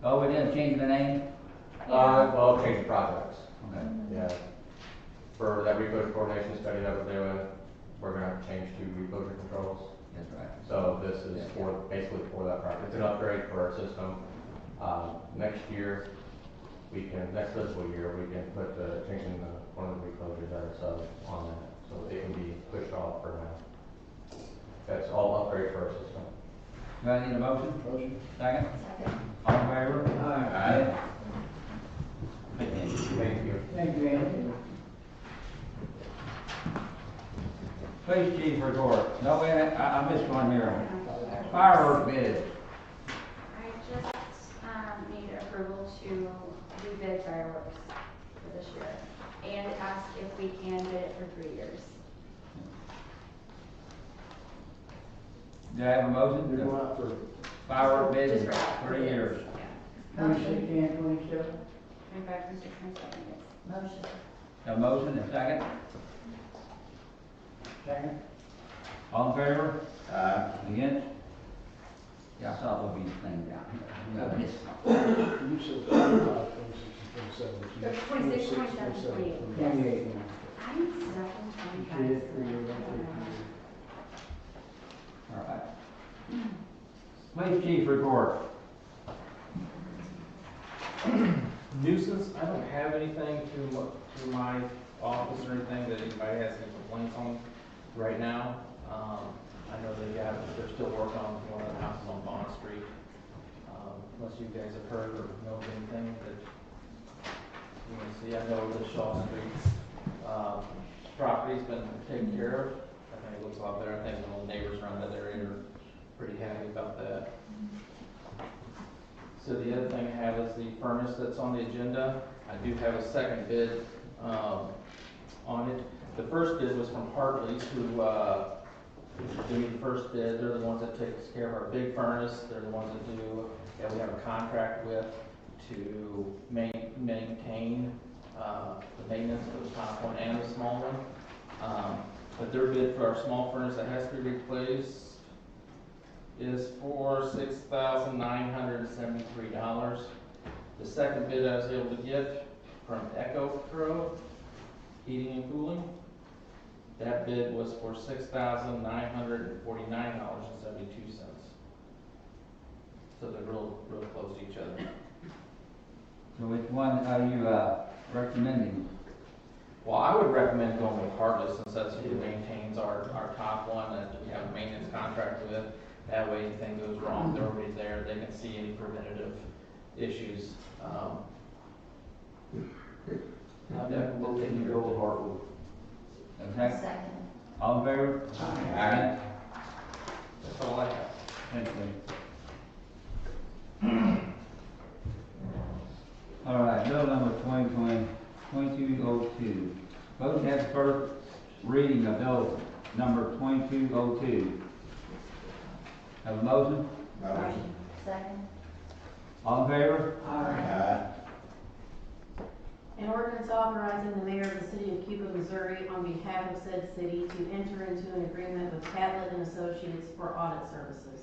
Oh, we didn't change the name? Well, change the projects. Okay. Yeah. For that reclosure coordination study that we're doing, we're gonna change to reclosure controls. That's right. So this is basically for that project. It's an upgrade for our system. Next year, next fiscal year, we can put changing one of the reclosures ourselves on that, so it can be pushed off for now. That's all upgrade for our system. Do I need a motion? Motion. Second? Second. All in favor? Aye. Thank you. Thank you, Andy. Police chief report. No, wait, I missed one here. Fireworks bid. I just, need approval to rebid fireworks for this year, and ask if we can bid it for 3 years. Do I have a motion They're to going out for, firework bid Just in for 3 years? Twenty-six and twenty-seven? 25, 26, 27, yes. Motion. A motion, a second? Second? All in favor? Aye. Against? Yeah, I saw there'll be a thing down here. We got this. you said 25, 26, 27. 26, 27, 28. Twenty-eight. I'm stuck She in did 25. All right. Police chief report. Nuisance, I don't have anything to my office or anything that anybody has any complaints on right now. I know they're still working on one of the houses on Bond Street. Unless you guys have heard or know of anything that you can see, I know the Shaw Street, property's been taken care of. I think it looks a lot better. I think all the neighbors around that area are pretty happy about that. So the other thing I have is the furnace that's on the agenda. I do have a second bid on it. The first bid was from Hartley's, who gave me the first bid. They're the ones that takes care of our big furnace. They're the ones that we have a contract with to maintain the maintenance of the top one and the small one. But their bid for our small furnace that has to be replaced is for $6,973. The second bid I was able to get from Echo Pro Heating and Cooling, that bid was for $6,949.72. So they're real close to each other. So which one are you recommending? Well, I would recommend going with Hartley since that's who maintains our top one that we have a maintenance contract with. That way, anything goes wrong, they're already there. They can see any preventative issues. I'd definitely go with Hartwood. Okay. Second. All in favor? Aye. That's all I have. Thank you. All right, bill number 2202. Vote to have first reading of bill number 2202. Have a motion? Motion. Second. All in favor? Aye. An ordinance authorizing the mayor of the city of Cuba, Missouri, on behalf of said city to enter into an agreement with Catlett and Associates for audit services.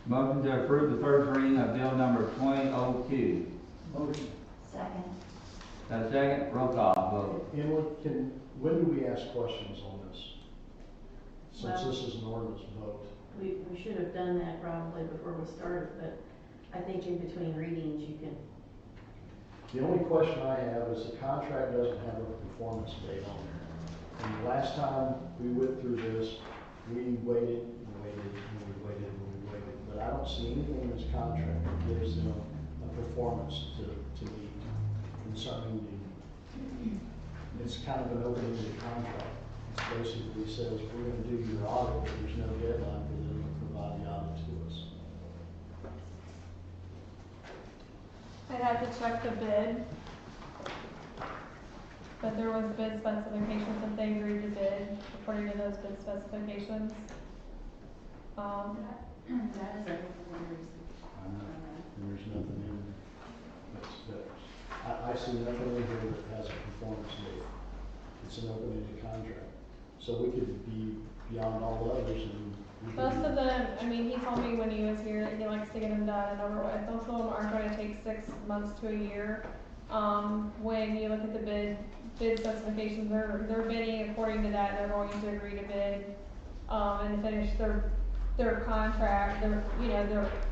Motion to approve the first reading of bill number 2002. Motion. Second. Got a second? Roll call vote. Emily, when do we ask questions on this? Since Well, this is an ordinance vote. We should have done that probably before we started, but I think in between readings you can. The only question I have is the contract doesn't have a performance date on there. And the last time we went through this, we waited, but I don't see anything in this contract that gives them a performance to meet concerning it's kind of an open-ended contract. It basically says, we're gonna do your audit, but there's no deadline for them to provide the audit to us. I'd have to check the bid. But there was bid specifications that they agreed to bid according to those bid specifications. That is everything we're using. And there's nothing in that, I see nothing in here that has a performance date. It's an open-ended contract. So we could be beyond all others and we could Most be- of them, I mean, he told me when he was here that he likes to get them done and over with. Most of them aren't going to take 6 months to a year. When you look at the bid specifications, they're bidding according to that. They're going to agree to bid and finish their contract,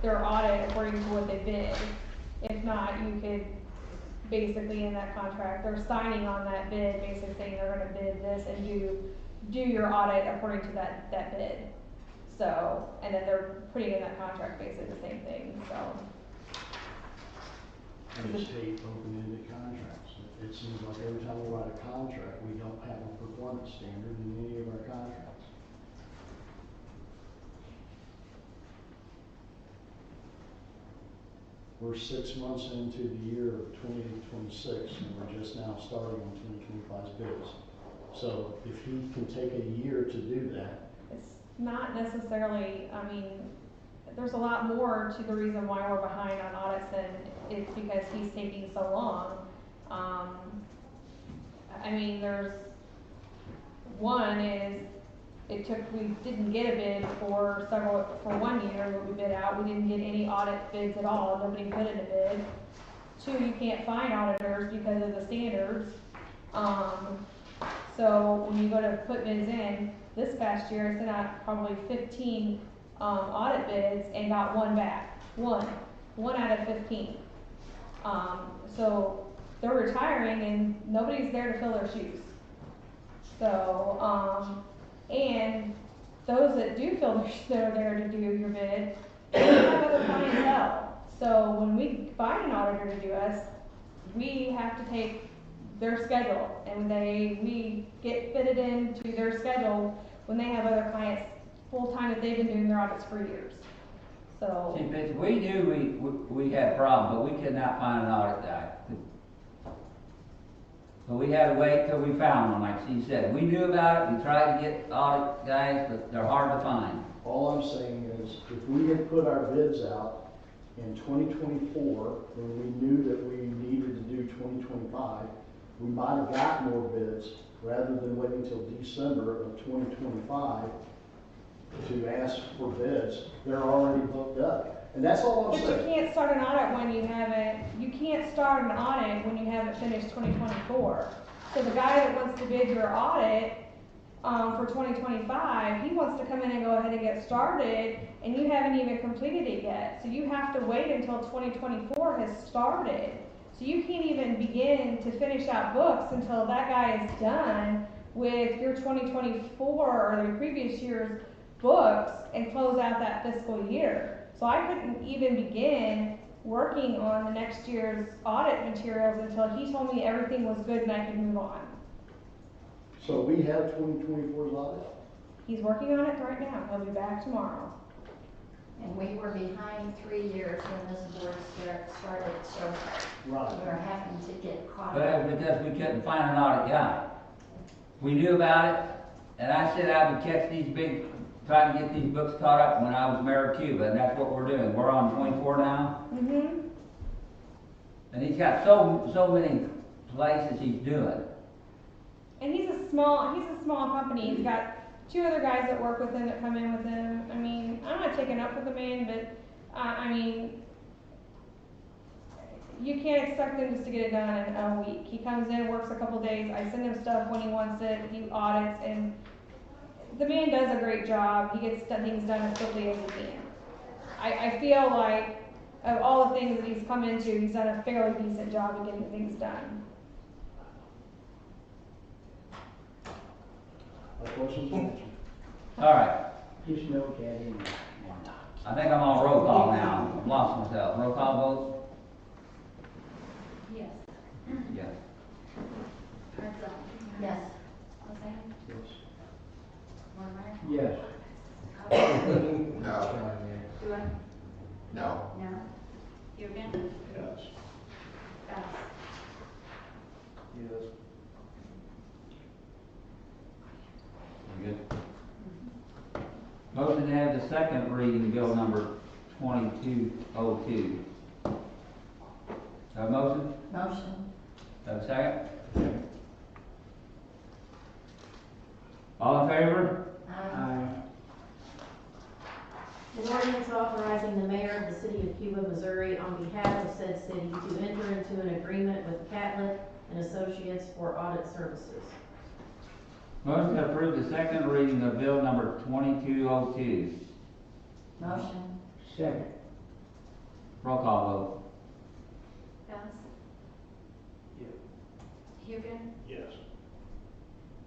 their audit according to what they bid. If not, you could basically in that contract, they're signing on that bid, basically saying they're going to bid this and do your audit according to that bid. So, and then they're putting in that contract basically the same thing, so. I just hate open-ended contracts. It seems like every time we write a contract, we don't have a performance standard in any of our contracts. We're 6 months into the year of 2026, and we're just now starting on 2025's bids. So if he can take a year to do that, not necessarily, I mean, there's a lot more to the reason why we're behind on audits than it's because he's taking so long. I mean, one is, we didn't get a bid for 1 year when we bid out, we didn't get any audit bids at all, nobody put in a bid. 2, you can't find auditors because of the standards. So when you go to put bids in, this past year I sent out probably 15 audit bids and got 1 back. One out of 15. So they're retiring and nobody's there to fill their shoes. So, and those that do feel they're there to do your bid, they have other clientele. So when we find an auditor to do us, we have to take their schedule and we get fitted into their schedule when they have other clients full-time that they've been doing their audits for years. So. See, Betsy, we knew we had a problem, but we could not find an audit guy. So we had to wait till we found one, like she said. We knew about it, we tried to get audit guys, but they're hard to find. All I'm saying is, if we had put our bids out in 2024, when we knew that we needed to do 2025, we might have got more bids rather than waiting until December of 2025 to ask for bids. They're already booked up. And that's all I'm But saying. you can't start an audit when you can't start an audit when you haven't finished 2024. So the guy that wants to bid your audit, for 2025, he wants to come in and go ahead and get started, and you haven't even completed it yet. So you have to wait until 2024 has started. So you can't even begin to finish out books until that guy is done with your 2024 or the previous year's books and close out that fiscal year. So I couldn't even begin working on the next year's audit materials until he told me everything was good and I could move on. So we have 2024's audit? He's working on it right now. He'll be back tomorrow. And we were behind 3 years when this board started, so Right. we're having to get caught But up. that was because we couldn't find an audit guy. We knew about it, and I said I would catch try to get these books caught up when I was mayor of Cuba, and that's what we're doing. We're on 24 now, Mm-hmm. and he's got so many places he's doing. And he's a small company. He's got 2 other guys that work with him that come in with him. I mean, I'm not taking up with the man, but I mean, you can't expect him just to get it done in a week. He comes in, works a couple days. I send him stuff when he wants it. He audits, and the man does a great job. He gets things done as quickly as he can. I feel like of all the things that he's come into, he's done a fairly decent job of getting things done. My question's answered. All right, Just no caddy. I think I'm on roll call now. I've lost myself. Roll call Yes. vote? Yes. Hartzell. Yes. Hossein. Yes. Mortimer. Yes. No. Dua. No. No. Hugan. Yes. Bass. Yes. We good? Motion to have the second reading, bill number 2202. Have a motion? Motion. Have a second? All in favor? Aye. An ordinance authorizing the mayor of the city of Cuba, Missouri, on behalf of said city to enter into an agreement with Catlett and Associates for audit services. Motion to approve the second reading of bill number 2202. Motion. Second. Roll call vote. Bass. Hugan. Yes.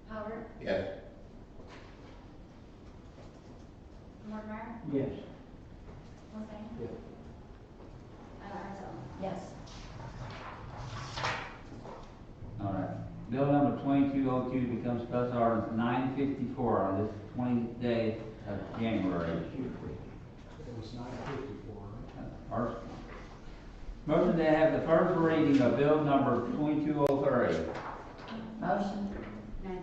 Howard. Yes. Mortimer. Yes. Hossein. Yes. Hartzell. Yes. All right. Bill number 2202 becomes special ordinance 954 on this 20th day of January. It was 9:54, right? First. Motion to have the first reading of bill number 2203. Motion. 9-6.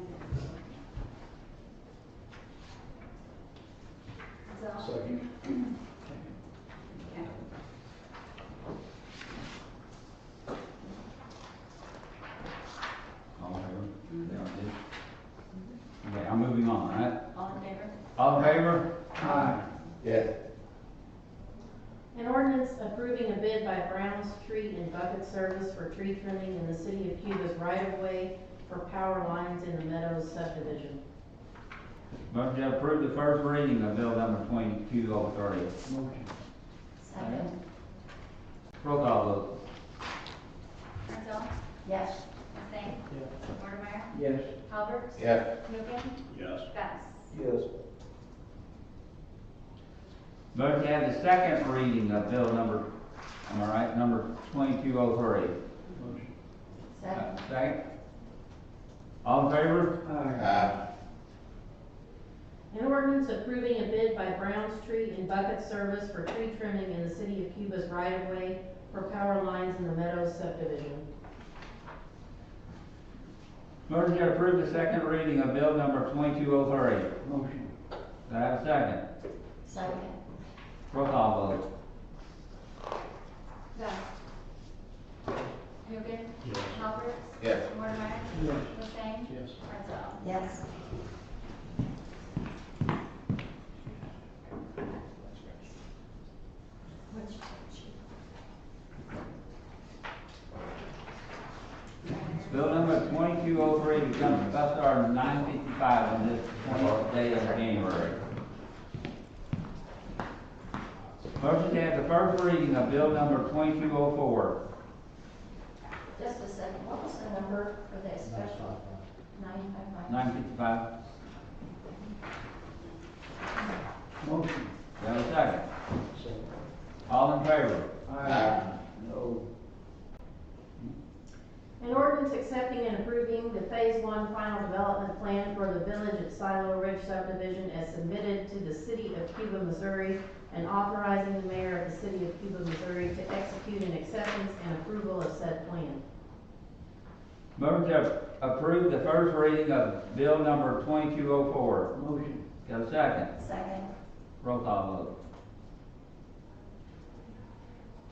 bucket service for tree trimming in the city of Cuba's right-of-way for power lines in the Meadows subdivision. Motion to approve the first reading of bill number 2203. Motion. Second. Roll call vote. Renzo, Yes. Hussein, Mortimer, Yes. Halbert, Yes. Hugin, Yes. Best. Yes. Motion to have the second reading of bill number, am I right, number 2203. Motion. Second. Second. All in favor? Aye. Aye. An ordinance approving a bid by Brown's Tree and Bucket Service for tree trimming in the city of Cuba's right-of-way for power lines in the Meadows subdivision. Motion to approve the second reading of bill number 2203. Motion. Do I have a second? Second. Roll call vote. Best. Hugin, Yes. Halbert, Yes. Mortimer, Yes. Hussein, Yes. Renzo. Yes. Which? Bill number 2203 becomes bus star 955 on this 20th day of January. Motion to have the first reading of bill number 2204. Just a second, what was the number for that special? 955? 955. Motion. Do I have a second? Second. All in favor? Aye. No. An ordinance accepting and approving the Phase 1 final development plan for the Village at Silo Ridge subdivision as submitted to the city of Cuba, Missouri, and authorizing the mayor of the city of Cuba, Missouri to execute an acceptance and approval of said plan. Motion to approve the first reading of bill number 2204. Motion. Got a second? Second. Roll call vote.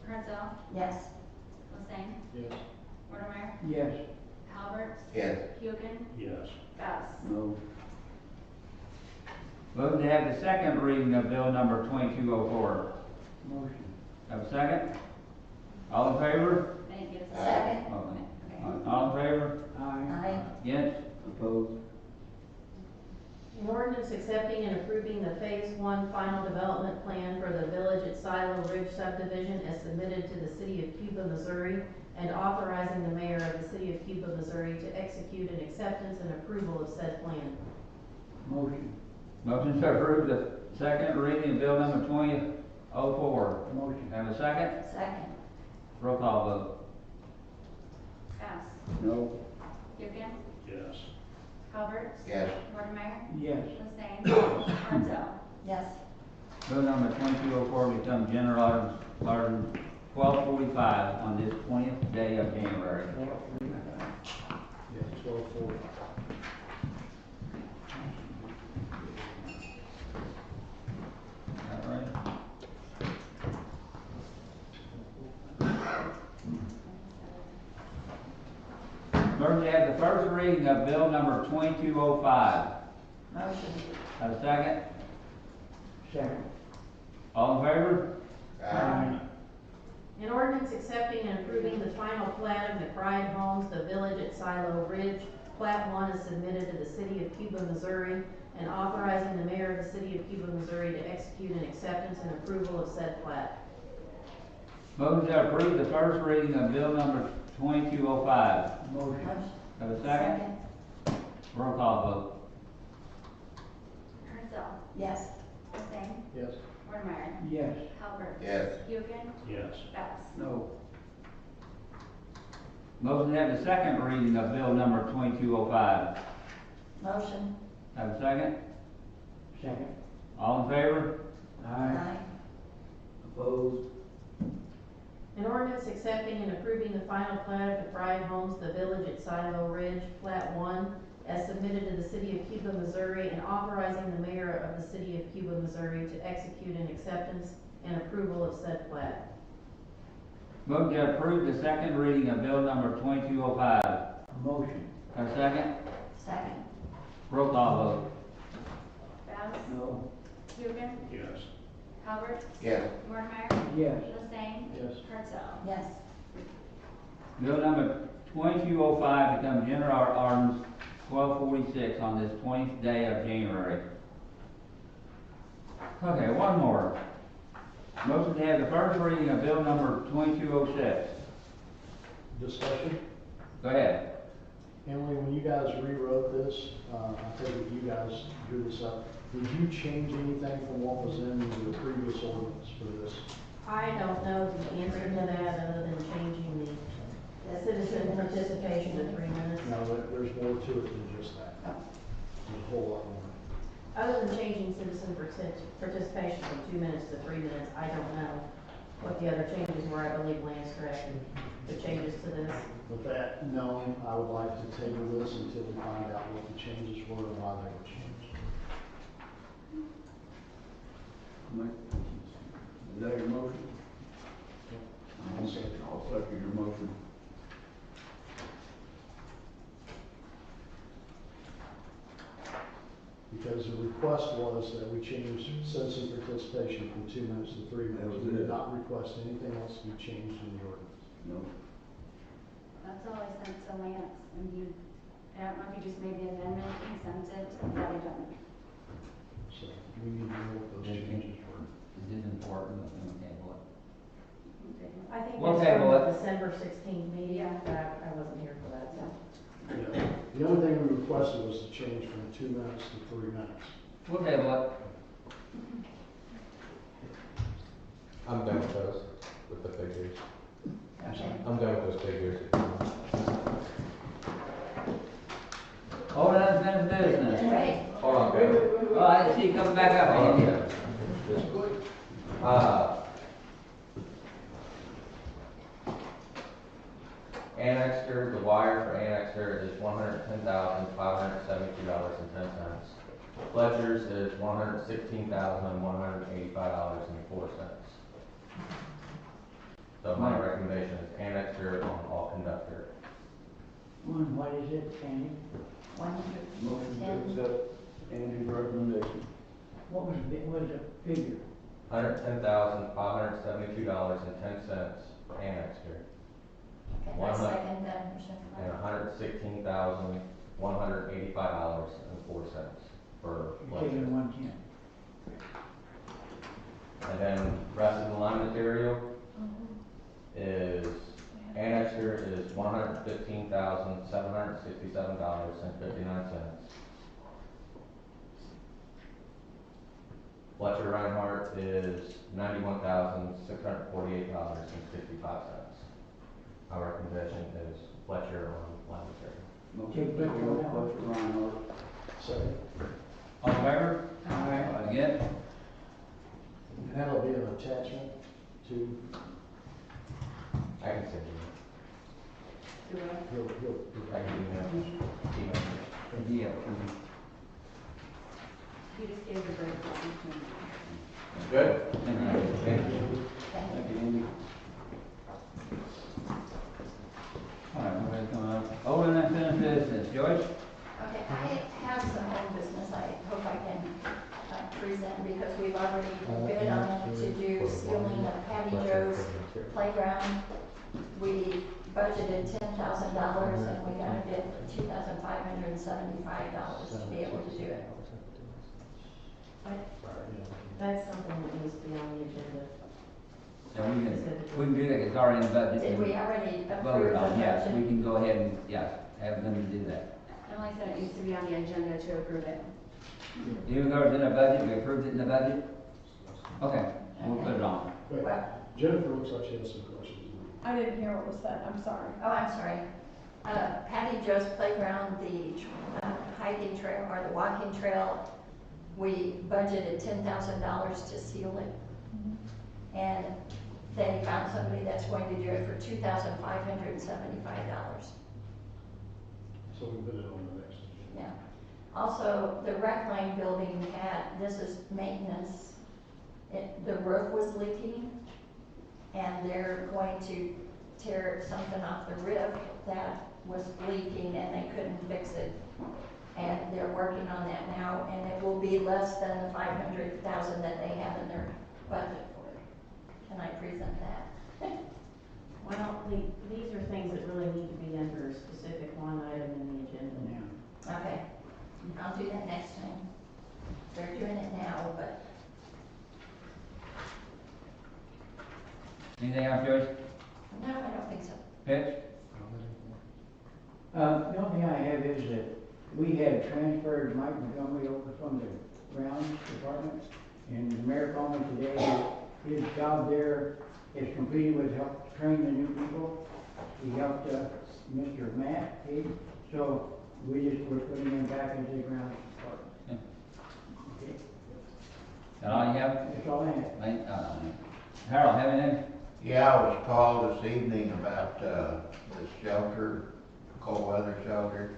Renzo, Yes. Hussein, Yes. Mortimer, Yes. Halbert, Yes. Hugin, Yes. Best. No. Motion to have the second reading of bill number 2204. Motion. Have a second? All in favor? I didn't get a Second. Okay. All in favor? Aye. Aye. Against? Opposed? An ordinance accepting and approving the Phase 1 final development plan for the Village at Silo Ridge subdivision as submitted to the city of Cuba, Missouri, and authorizing the mayor of the city of Cuba, Missouri to execute an acceptance and approval of said plan. Motion. Motion to approve the second reading of bill number 2004. Motion. Have a second? Second. Roll call vote. Best. No. Hugin, Yes. Halbert, Yes. Mortimer, Yes. Hussein, Renzo. Yes. Bill number 2204 becomes general item 1245 on this 20th day of January. Yeah, 12-4. All right. Motion to have the first reading of bill number 2205. Motion. Have a second? Second. All in favor? Aye. An ordinance accepting and approving the final plat of McBride Homes, the Village at Silo Ridge. Plat 1 is submitted to the city of Cuba, Missouri, and authorizing the mayor of the city of Cuba, Missouri to execute an acceptance and approval of said plat. Motion to approve the first reading of bill number 2205. Motion. Have a second? Roll call vote. Renzo, Yes. Hussein, Yes. Mortimer, Yes. Halbert, Yes. Hugin, Yes. Best. No. Motion to have the second reading of bill number 2205. Motion. Have a second? Second. All in favor? Aye. Opposed? An ordinance accepting and approving the final plat of McBride Homes, the Village at Silo Ridge, Plat 1, as submitted to the city of Cuba, Missouri, and authorizing the mayor of the city of Cuba, Missouri to execute an acceptance and approval of said plat. Motion to approve the second reading of bill number 2205. Motion. Have a second? Second. Roll call vote. Best. No. Hugin, Yes. Halbert, Yes. Mortimer, Yes. Hussein, Yes. Renzo. Yes. Bill number 2205 becomes general ordinance 1246 on this 20th day of January. Okay, one more. Motion to have the first reading of bill number 2206. Discussion? Go ahead. Emily, when you guys rewrote this, I think that you guys drew this up. Did you change anything from what was in the previous ordinance for this? I don't know the answer to that other than changing the citizen participation to 3 minutes. No, there's more to it than just that. There's a whole lot more. Other than changing citizen participation from 2 minutes to 3 minutes, I don't know what the other changes were. I believe Lance corrected the changes to this. With that known, I would like to table this until we find out what the changes were and why they were changed. Is that your motion? I'll second. I'll second your motion. Because the request was that we change citizen participation from 2 minutes to 3 minutes. That was We did it. not request anything else to be changed in the ordinance. No. That's all I sent to Lance, and you, I don't know if you just made the amendment and sent it, and got it done. So we need to know what those changes were. Is it important? Okay, what? I think We'll that's table from it. the December 16th meeting, but I wasn't here for that, so. Yeah. The only thing we requested was to change from 2 minutes to 3 minutes. We'll table it. I'm done with those, with the figures. Okay. I'm done with those figures. All that's been business. Wait, Hold on, Bill. Oh, I see you coming back up. Hold on, Andy. Bill. Annexter, the wire for Annexter is $110,572.10. Fletcher's is $116,185.04. So my recommendation is Annexter on all conductor. What is it, Andy? Motion to 110. accept Andy's recommendation. What was the figure? $110,572.10 for Annexter. Okay, I 100. second that, Commissioner And Flowers. $116,185.04 for You're taking Fletcher. 110. And then rest of the line material Mhm. is, Annexter is $115,767.59. Fletcher Reinhardt is $91,648.65. Our recommendation is Fletcher on line material. Motion Take to that table one out. Fletcher Reinhardt. Second. All in favor? Aye. Again? And that'll be an attachment to, I can send you, he'll, I can email you. Yeah. He just gave the breakdown. Good? Thank you. Thank you. Thank you, Andy. All right, we're going up. Old and unfinished business. Joyce? Okay, I have some old business I hope I can present because we've already bid on to do sealing of Patty Joe's playground. We budgeted $10,000 and we got a bid for $2,575 to be able to do it. That's something that needs to be on the agenda. So we can do that, it's already in the budget. Did we already approve Voted the on, yes, we budget? can go ahead and, yes, have them do that. Emily said it needs to be on the agenda to approve it. Even though it's in the budget, we approved it in the budget? Okay, we'll put it on. wait, Jennifer looks like she has some questions. I didn't hear what was said, I'm sorry. Oh, I'm sorry. Patty Joe's Playground, the hiking trail or the walking trail, we budgeted $10,000 to seal it. And they found somebody that's going to do it for $2,575. So we put it on the next agenda. Yeah. Also, the rec line building had, this is maintenance, the roof was leaking, and they're going to tear something off the roof that was leaking and they couldn't fix it. And they're working on that now, and it will be less than the $500,000 that they have in their budget for it. Can I present that? Well, these are things that really need to be under a specific line item in the agenda. Okay, I'll do that next time. They're doing it now, but Anything else, Joyce? no, I don't think so. Pitch? The only thing I have is that we have transferred Mike Montgomery over from the grounds department, and the mayor called me today that his job there is completed with help train the new people. He helped, Mr. Matt, so we're putting him back into the grounds department. Okay? That all you have? That's all I have. Harold, have anything? Yeah, I was called this evening about, this shelter, cold weather shelter,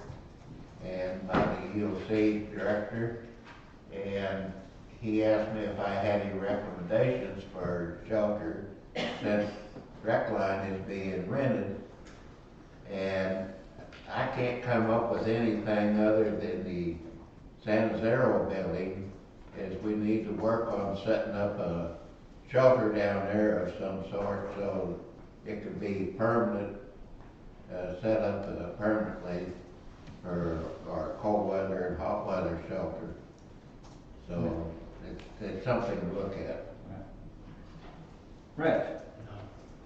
and by the EOC director, and he asked me if I had any recommendations for shelter since Rec Line is being rented, and I can't come up with anything other than the San Zero building, is we need to work on setting up a shelter down there of some sort so it could be permanent, set up permanently for our cold weather and hot weather shelter. So it's something to look at. Rich?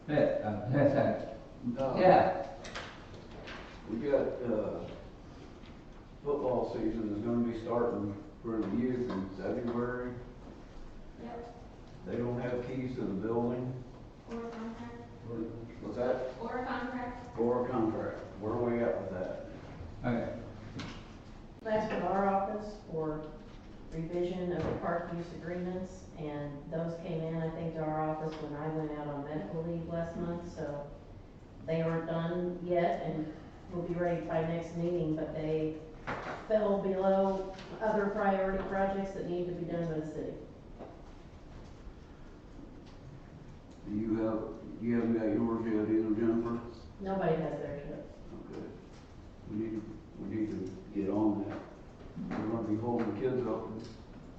Pitch? No. Yeah. We got, football season is gonna be starting for the youth in February. Yep. They don't have keys to the building. Or contract. What's that? Or contract. Or a contract. Where are we at with that? Okay. That's with our office for revision of the park use agreements, and those came in, I think, to our office when I went out on medical leave last month, so they aren't done yet, and will be ready by next meeting, but they fell below other priority projects that need to be done by the city. You haven't got yours yet either, Jennifer? Nobody has theirs yet. Okay. We need to get on that. We're gonna be holding the kids up and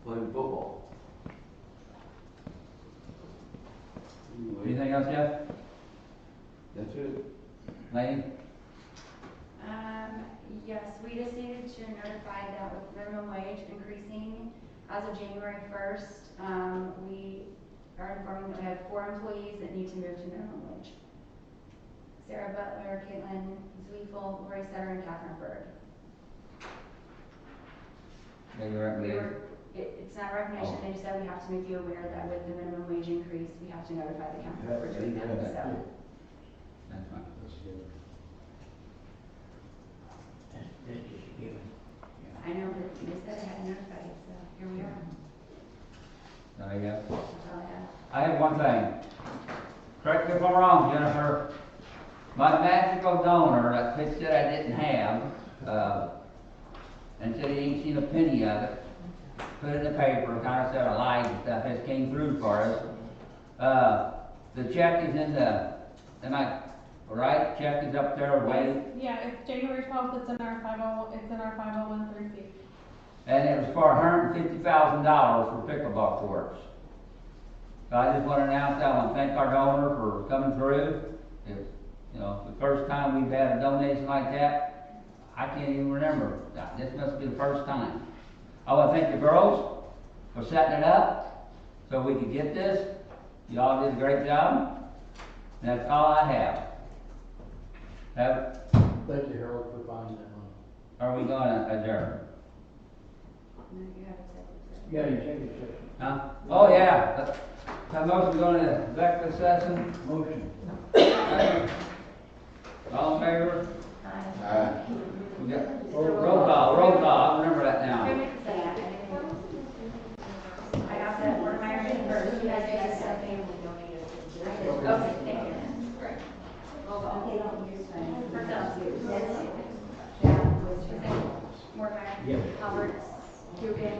playing football. Anyway, Anything else, Jeff? that's it. Lane? Yes, we just needed to notify that with minimum wage increasing as of January 1st, we are informing that we have 4 employees that need to move to minimum wage. Sarah Butler, Caitlin Zweifel, Lori Sutter, and Catherine Berg. It's not a recommendation, they just said we have to make you aware that with the minimum wage increase, we have to notify the county that we're doing that, so. That's fine. That's just a given. I know that you said I had to notify you, so here we are. There you go. That's all I have. I have one thing. Correct me if I'm wrong, Jennifer. My magical donor that pitch that I didn't have, and said he ain't seen a penny of it, put it in the paper, kind of said I lied and stuff, it came through for us. The check is in the, am I right? Check is up there waiting, Yeah, it's January 12th, it's in our 501(c). and it was for $150,000 for pickleball courts. So I just want to announce that, I want to thank our donor for coming through. It's, you know, the first time we've had a donation like that, I can't even remember. This must be the first time. I want to thank the girls for setting it up so we could get this. Y'all did a great job. And that's all I have. Thank you, Harold, for finding that money. Are we going to adjourn? No, you have to Yeah, you take it, Huh? Oh, yeah. Have motion going to executive session? motion. All in favor? Aye. We got roll call, I remember that now. I have to order my ring first, you guys get something. Okay, thank you. Great. Roll call. Purcell. Yes. Mortimer. Yes. Alberts. Dugan.